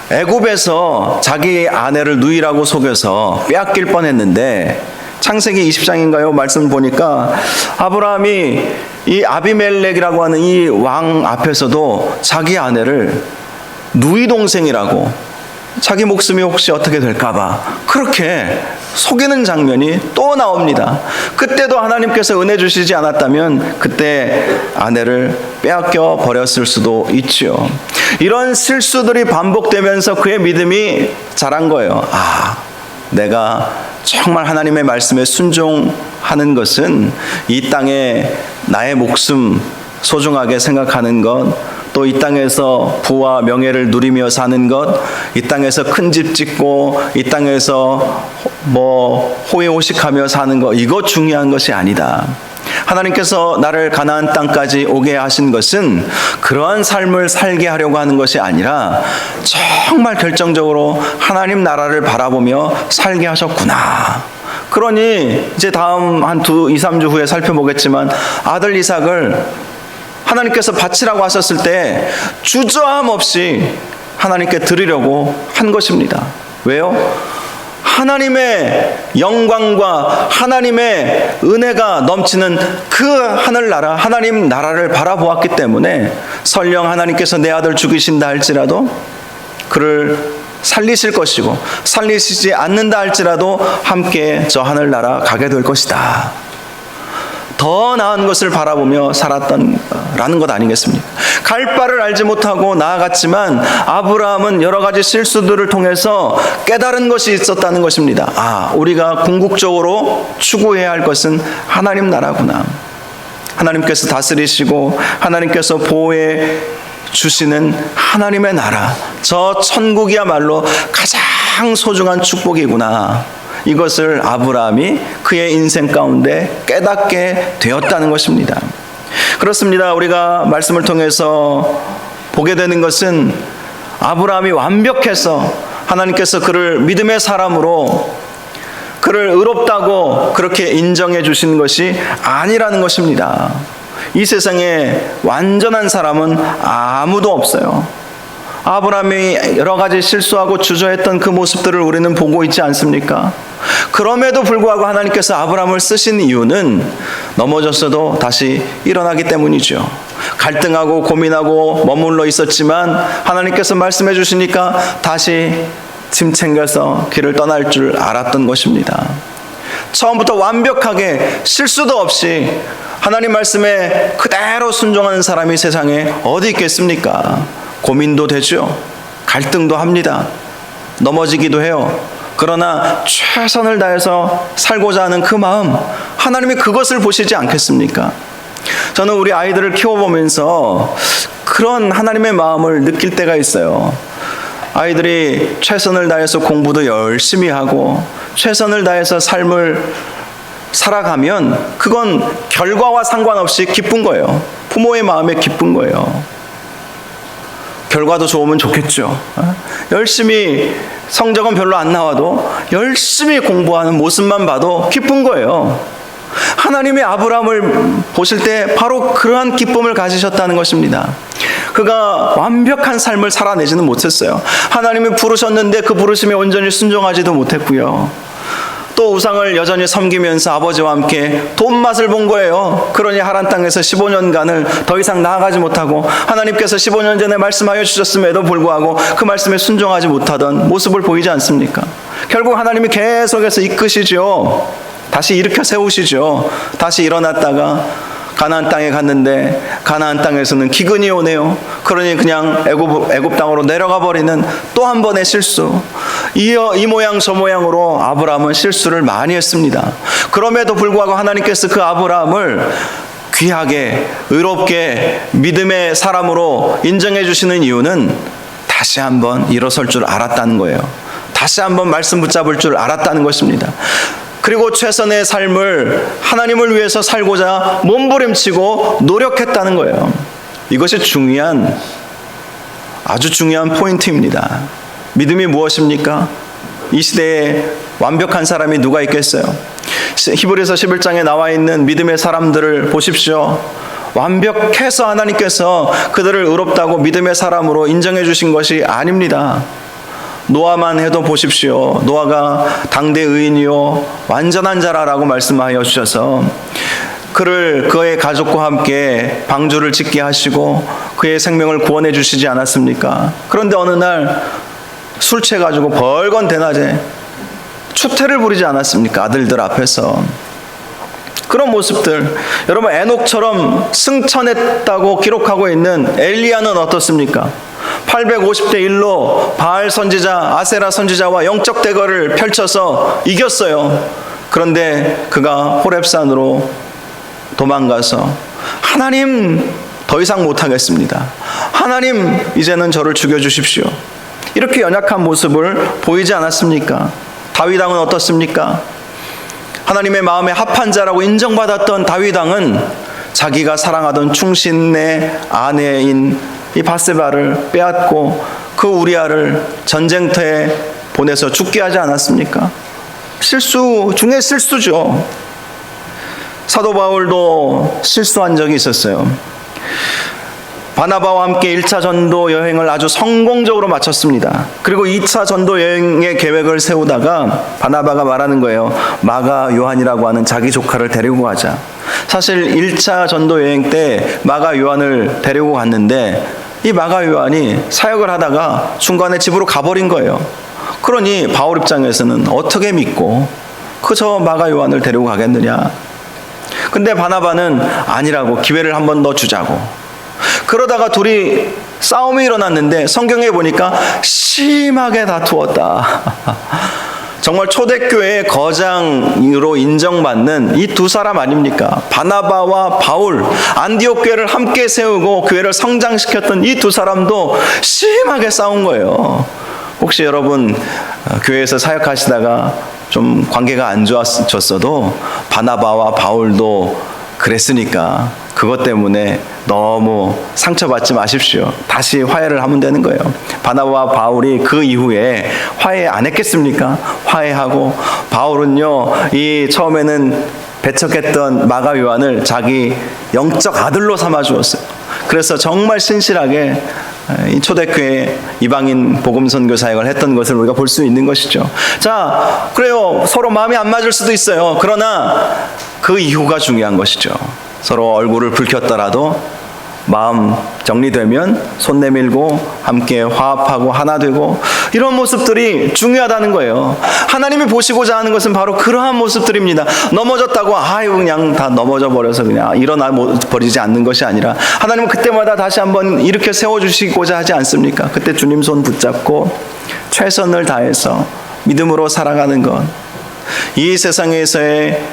애굽에서 자기 아내를 누이라고 속여서 빼앗길 뻔했는데 창세기 20장인가요? 말씀 보니까 아브라함이 이 아비멜렉이라고 하는 이 왕 앞에서도 자기 아내를 누이 동생이라고, 자기 목숨이 혹시 어떻게 될까봐 그렇게 속이는 장면이 또 나옵니다. 그때도 하나님께서 은혜 주시지 않았다면 그때 아내를 빼앗겨 버렸을 수도 있죠. 이런 실수들이 반복되면서 그의 믿음이 자란 거예요. 내가 정말 하나님의 말씀에 순종하는 것은 이 땅에 나의 목숨 소중하게 생각하는 것, 또 이 땅에서 부와 명예를 누리며 사는 것, 이 땅에서 큰 집 짓고 이 땅에서 호의호식하며 사는 것, 이거 중요한 것이 아니다. 하나님께서 나를 가나안 땅까지 오게 하신 것은 그러한 삶을 살게 하려고 하는 것이 아니라 정말 결정적으로 하나님 나라를 바라보며 살게 하셨구나. 그러니 이제 다음 한 2-3주 후에 살펴보겠지만 아들 이삭을 하나님께서 바치라고 하셨을 때 주저함 없이 하나님께 드리려고 한 것입니다. 왜요? 하나님의 영광과 하나님의 은혜가 넘치는 그 하늘나라, 하나님 나라를 바라보았기 때문에 설령 하나님께서 내 아들 죽이신다 할지라도 그를 살리실 것이고 살리시지 않는다 할지라도 함께 저 하늘나라 가게 될 것이다. 더 나은 것을 바라보며 살았다는 것 아니겠습니까? 갈 바를 알지 못하고 나아갔지만 아브라함은 여러 가지 실수들을 통해서 깨달은 것이 있었다는 것입니다. 우리가 궁극적으로 추구해야 할 것은 하나님 나라구나. 하나님께서 다스리시고 하나님께서 보호해 주시는 하나님의 나라, 저 천국이야말로 가장 소중한 축복이구나. 이것을 아브라함이 그의 인생 가운데 깨닫게 되었다는 것입니다. 그렇습니다. 우리가 말씀을 통해서 보게 되는 것은 아브라함이 완벽해서 하나님께서 그를 믿음의 사람으로 그를 의롭다고 그렇게 인정해 주신 것이 아니라는 것입니다. 이 세상에 완전한 사람은 아무도 없어요. 아브라함이 여러 가지 실수하고 주저했던 그 모습들을 우리는 보고 있지 않습니까? 그럼에도 불구하고 하나님께서 아브라함을 쓰신 이유는 넘어졌어도 다시 일어나기 때문이죠. 갈등하고 고민하고 머물러 있었지만 하나님께서 말씀해 주시니까 다시 짐 챙겨서 길을 떠날 줄 알았던 것입니다. 처음부터 완벽하게 실수도 없이 하나님 말씀에 그대로 순종하는 사람이 세상에 어디 있겠습니까? 고민도 되죠. 갈등도 합니다. 넘어지기도 해요. 그러나 최선을 다해서 살고자 하는 그 마음, 하나님이 그것을 보시지 않겠습니까? 저는 우리 아이들을 키워보면서 그런 하나님의 마음을 느낄 때가 있어요. 아이들이 최선을 다해서 공부도 열심히 하고 최선을 다해서 삶을 살아가면 그건 결과와 상관없이 기쁜 거예요. 부모의 마음에 기쁜 거예요. 결과도 좋으면 좋겠죠. 열심히 성적은 별로 안 나와도 열심히 공부하는 모습만 봐도 기쁜 거예요. 하나님의 아브라함을 보실 때 바로 그러한 기쁨을 가지셨다는 것입니다. 그가 완벽한 삶을 살아내지는 못했어요. 하나님이 부르셨는데 그 부르심에 온전히 순종하지도 못했고요. 또 우상을 여전히 섬기면서 아버지와 함께 돈 맛을 본 거예요. 그러니 하란 땅에서 15년간을 더 이상 나아가지 못하고 하나님께서 15년 전에 말씀하여 주셨음에도 불구하고 그 말씀에 순종하지 못하던 모습을 보이지 않습니까? 결국 하나님이 계속해서 이끄시죠. 다시 일으켜 세우시죠. 다시 일어났다가 가나안 땅에 갔는데 가나안 땅에서는 기근이 오네요. 그러니 그냥 애굽 땅으로 내려가 버리는 또 한 번의 실수. 이 모양 저 모양으로 아브라함은 실수를 많이 했습니다. 그럼에도 불구하고 하나님께서 그 아브라함을 귀하게 의롭게 믿음의 사람으로 인정해 주시는 이유는 다시 한번 일어설 줄 알았다는 거예요. 다시 한번 말씀 붙잡을 줄 알았다는 것입니다. 그리고 최선의 삶을 하나님을 위해서 살고자 몸부림치고 노력했다는 거예요. 이것이 아주 중요한 포인트입니다. 믿음이 무엇입니까? 이 시대에 완벽한 사람이 누가 있겠어요? 히브리서 11장에 나와 있는 믿음의 사람들을 보십시오. 완벽해서 하나님께서 그들을 의롭다고 믿음의 사람으로 인정해 주신 것이 아닙니다. 노아만 해도 보십시오. 노아가 당대 의인이요 완전한 자라라고 말씀하여 주셔서 그를 그의 가족과 함께 방주를 짓게 하시고 그의 생명을 구원해 주시지 않았습니까? 그런데 어느 날 술 취해가지고 벌건 대낮에 추태를 부리지 않았습니까? 아들들 앞에서. 그런 모습들, 여러분 에녹처럼 승천했다고 기록하고 있는 엘리야는 어떻습니까? 850대 1로 바알 선지자, 아세라 선지자와 영적 대결을 펼쳐서 이겼어요. 그런데 그가 호렙산으로 도망가서 하나님 더 이상 못하겠습니다. 하나님 이제는 저를 죽여주십시오. 이렇게 연약한 모습을 보이지 않았습니까? 다윗 왕은 어떻습니까? 하나님의 마음에 합한 자라고 인정받았던 다윗 왕은 자기가 사랑하던 충신의 아내인 이 바세바를 빼앗고 그 우리아를 전쟁터에 보내서 죽게 하지 않았습니까? 실수 중에 실수죠. 사도 바울도 실수한 적이 있었어요. 바나바와 함께 1차 전도 여행을 아주 성공적으로 마쳤습니다. 그리고 2차 전도 여행의 계획을 세우다가 바나바가 말하는 거예요. 마가 요한이라고 하는 자기 조카를 데리고 가자. 사실 1차 전도 여행 때 마가 요한을 데리고 갔는데 이 마가 요한이 사역을 하다가 중간에 집으로 가버린 거예요. 그러니 바울 입장에서는 어떻게 믿고 그저 마가 요한을 데리고 가겠느냐. 근데 바나바는 아니라고, 기회를 한 번 더 주자고. 그러다가 둘이 싸움이 일어났는데 성경에 보니까 심하게 다투었다. 정말 초대교회의 거장으로 인정받는 이 두 사람 아닙니까? 바나바와 바울, 안디옥 교회를 함께 세우고 교회를 성장시켰던 이 두 사람도 심하게 싸운 거예요. 혹시 여러분 교회에서 사역하시다가 좀 관계가 안 좋았었어도 바나바와 바울도 그랬으니까 그것 때문에 너무 상처받지 마십시오. 다시 화해를 하면 되는 거예요. 바나바와 바울이 그 이후에 화해 안 했겠습니까? 화해하고 바울은요, 이 처음에는 배척했던 마가 요한을 자기 영적 아들로 삼아 주었어요. 그래서 정말 신실하게 이 초대교회 이방인 복음 선교 사역을 했던 것을 우리가 볼 수 있는 것이죠. 자, 그래요. 서로 마음이 안 맞을 수도 있어요. 그러나 그 이후가 중요한 것이죠. 서로 얼굴을 붉혔더라도 마음 정리되면 손 내밀고 함께 화합하고 하나 되고, 이런 모습들이 중요하다는 거예요. 하나님이 보시고자 하는 것은 바로 그러한 모습들입니다. 넘어졌다고 아유 그냥 다 넘어져 버려서 그냥 일어나 버리지 않는 것이 아니라 하나님은 그때마다 다시 한번 일으켜 세워주시고자 하지 않습니까? 그때 주님 손 붙잡고 최선을 다해서 믿음으로 살아가는 것, 이 세상에서의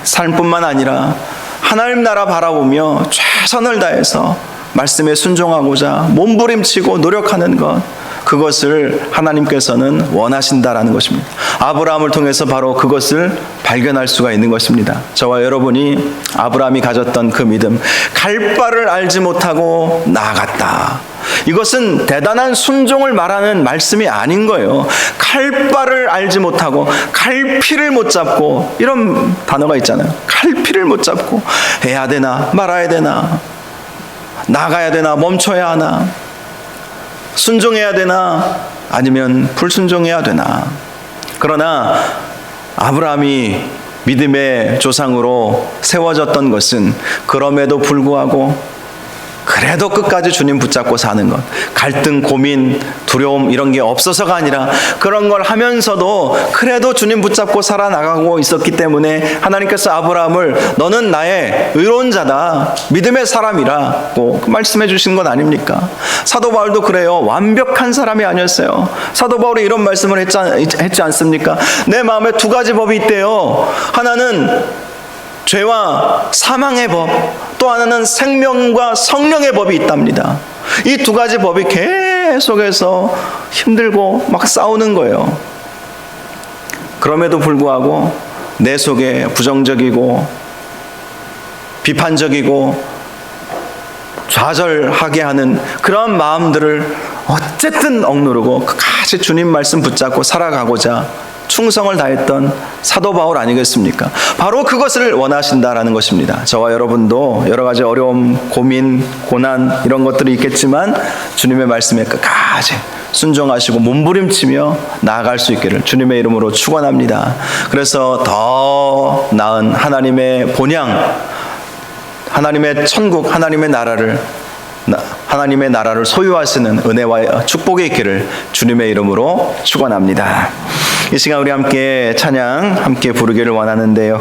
삶뿐만 아니라 하나님 나라 바라보며 최선을 다해서 말씀에 순종하고자 몸부림치고 노력하는 것, 그것을 하나님께서는 원하신다라는 것입니다. 아브라함을 통해서 바로 그것을 발견할 수가 있는 것입니다. 저와 여러분이 아브라함이 가졌던 그 믿음, 갈 바를 알지 못하고 나아갔다. 이것은 대단한 순종을 말하는 말씀이 아닌 거예요. 갈 바를 알지 못하고 갈피를 못 잡고, 이런 단어가 있잖아요. 갈피를 못 잡고 해야 되나 말아야 되나, 나가야 되나 멈춰야 하나, 순종해야 되나 아니면 불순종해야 되나. 그러나 아브라함이 믿음의 조상으로 세워졌던 것은 그럼에도 불구하고 그래도 끝까지 주님 붙잡고 사는 것, 갈등, 고민, 두려움 이런 게 없어서가 아니라 그런 걸 하면서도 그래도 주님 붙잡고 살아나가고 있었기 때문에 하나님께서 아브라함을 너는 나의 의로운 자다, 믿음의 사람이라고 말씀해 주신 것 아닙니까? 사도 바울도 그래요. 완벽한 사람이 아니었어요. 사도 바울이 이런 말씀을 했지 않습니까? 내 마음에 두 가지 법이 있대요. 하나는 죄와 사망의 법, 또 하나는 생명과 성령의 법이 있답니다. 이 두 가지 법이 계속해서 힘들고 막 싸우는 거예요. 그럼에도 불구하고 내 속에 부정적이고 비판적이고 좌절하게 하는 그런 마음들을 어쨌든 억누르고 끝까지 주님 말씀 붙잡고 살아가고자 충성을 다했던 사도 바울 아니겠습니까? 바로 그것을 원하신다라는 것입니다. 저와 여러분도 여러 가지 어려움, 고민, 고난 이런 것들이 있겠지만 주님의 말씀에 끝까지 순종하시고 몸부림치며 나아갈 수 있기를 주님의 이름으로 축원합니다. 그래서 더 나은 하나님의 본향, 하나님의 천국, 하나님의 나라를 소유하시는 은혜와 축복이 있기를 주님의 이름으로 축원합니다. 이 시간 우리 함께 찬양 함께 부르기를 원하는데요.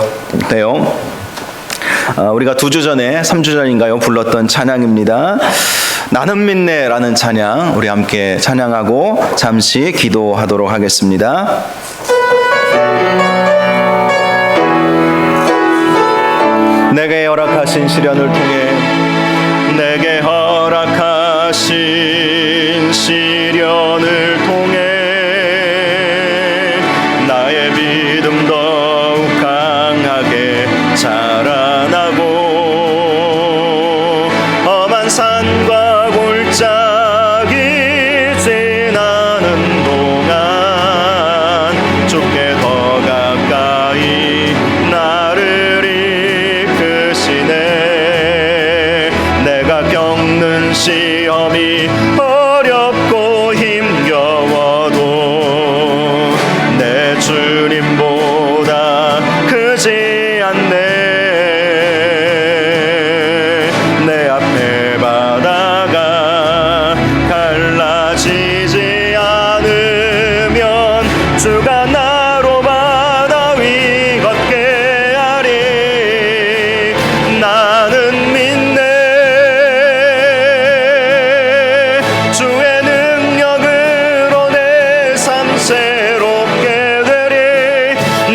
우리가 2주 전에 3주 전인가요 불렀던 찬양입니다. 나는 믿네라는 찬양 우리 함께 찬양하고 잠시 기도하도록 하겠습니다. 내게 허락하신 시련을 통해 내게 허락하신 시련을 통해 나의 믿음 더욱 강하게 자라나고 험한 산과 골짜기 지나는 동안 주께 더 가까이 나를 이끄시네. 내가 겪는 시험이 어렵고 힘겨워도 내 주님보다 크지 않네. 내 앞에 바다가 갈라지지 않으면 주가 나로 바다 위 걷게 하리. 나는 믿네. 주의 능력으로 내 삶 새롭게 되리.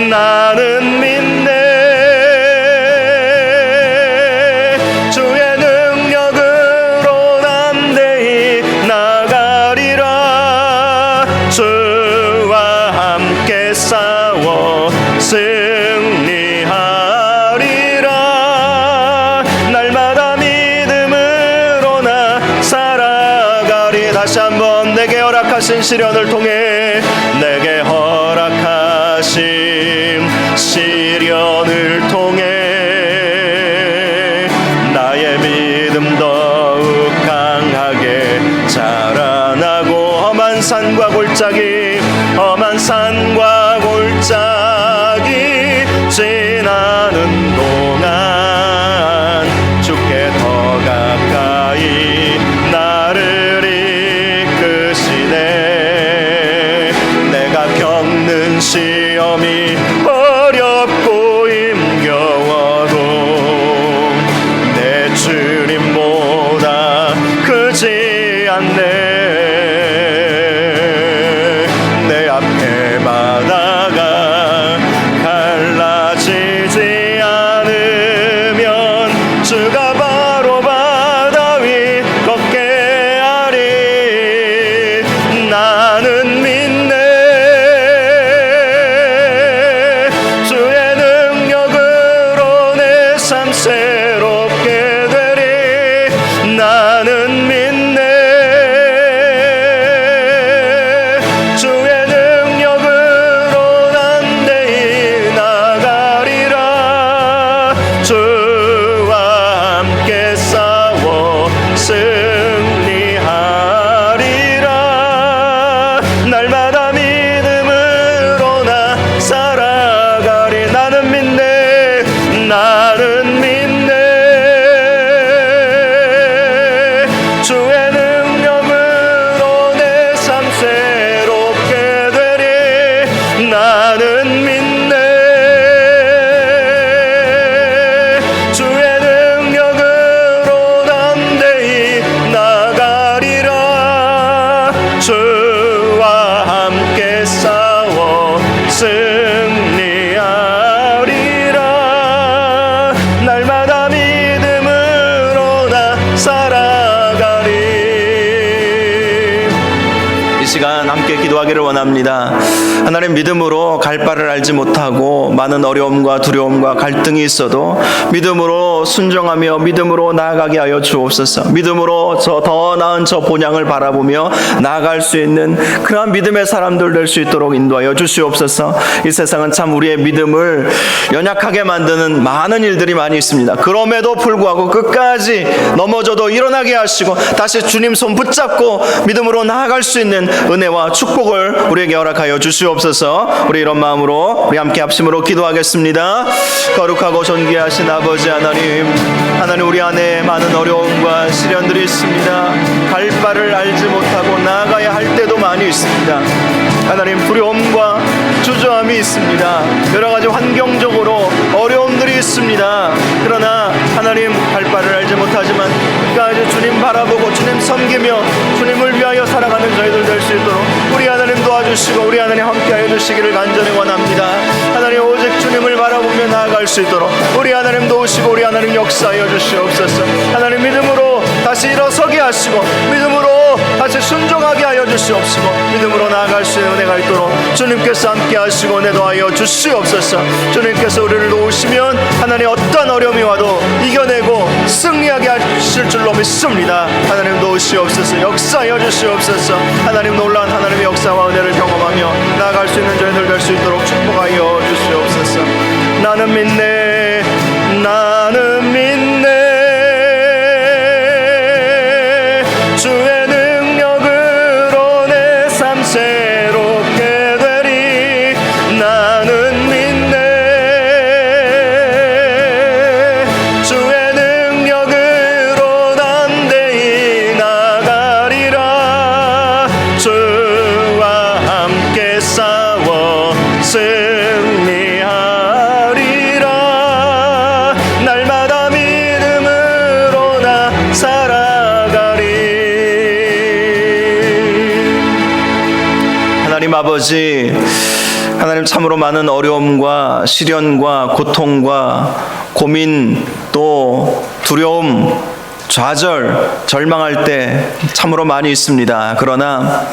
나는 믿네. 주의 능력으로 담대히 나가리라. 주와 함께 싸워 승리하리라. 날마다 믿음으로 나 살아가리. 다시 한번 내게 허락하신 시련을 통해 내게 허락하신 시련을 통해 나의 믿음 더욱 강하게 자라나고 험한 산과 골짜기 지나는 동안 주께 더 가까이 나를 이끄시네. 내가 겪는 시험이 어렵고 힘겨워 시간 함께 기도하기를 원합니다. 하나님, 믿음으로 갈 바를 알지 못하고 많은 어려움과 두려움과 갈등이 있어도 믿음으로 순종하며 믿음으로 나아가게 하여 주옵소서. 믿음으로 더 나은 저 본향을 바라보며 나아갈 수 있는 그러한 믿음의 사람들 될 수 있도록 인도하여 주시옵소서. 이 세상은 참 우리의 믿음을 연약하게 만드는 많은 일들이 많이 있습니다. 그럼에도 불구하고 끝까지 넘어져도 일어나게 하시고 다시 주님 손 붙잡고 믿음으로 나아갈 수 있는 은혜와 축복을 우리에게 허락하여 주시옵소서. 우리 이런 마음으로 우리 함께 합심으로 기도하겠습니다. 거룩하고 존귀하신 아버지 하나님, 하나님, 우리 안에 많은 어려움과 시련들이 있습니다. 갈 바를 알지 못하고 나아가야 할 때도 많이 있습니다. 하나님, 두려움과 주저함이 있습니다. 여러 가지 환경적으로 어려움들이 있습니다. 그러나 하나님, 갈 바를 알지 못하지만 끝까지 주님 바라보고 주님 섬기며 주님을 위하여 살아가는 저희들 될 수 있도록 우리 하나님 도와주시고 우리 하나님 함께하여 주시기를 간절히 원합니다. 하나님, 오직 주님을 바라보며 나아갈 수 있도록 우리 하나님 도우시고 우리 하나님 역사하여 주시옵소서. 하나님, 믿음으로 다시 일어서게 하시고 믿음으로 다시 순종하게 하여 주시옵시고 믿음으로 나아갈 수 있는 은혜가 있도록 주님께서 함께 하시고 은혜도하여 주시옵소서. 주님께서 우리를 도우시면 하나님 어떠한 어려움이 와도 이겨내고 승리하게 하실 줄로 믿습니다. 하나님 도우시옵소서. 역사하여 주시옵소서. 하나님, 놀라운 하나님의 역사와 은혜를 경험하며 나아갈 수 있는 저희들 될 수 있도록 축복하여 주시옵소서. 나는 믿네, 나는 믿네, 주의 능력으로 내 삶 새롭게 되리. 나는 믿네, 주의 능력으로 담대히 나가리라. 주와 함께 싸워 승리하리라. 날마다 믿음으로 나 살아가리. 하나님 아버지, 하나님, 참으로 많은 어려움과 시련과 고통과 고민, 또 두려움, 좌절, 절망할 때 참으로 많이 있습니다. 그러나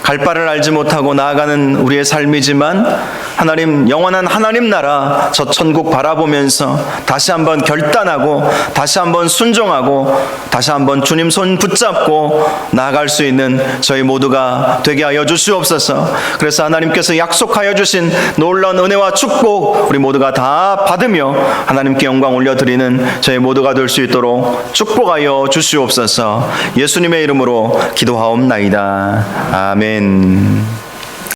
갈 바를 알지 못하고 나아가는 우리의 삶이지만 하나님, 영원한 하나님 나라 저 천국 바라보면서 다시 한번 결단하고 다시 한번 순종하고 다시 한번 주님 손 붙잡고 나아갈 수 있는 저희 모두가 되게 하여 주시옵소서. 그래서 하나님께서 약속하여 주신 놀라운 은혜와 축복 우리 모두가 다 받으며 하나님께 영광 올려드리는 저희 모두가 될 수 있도록 축복하여 주시옵소서. 예수님의 이름으로 기도하옵나이다. 아멘.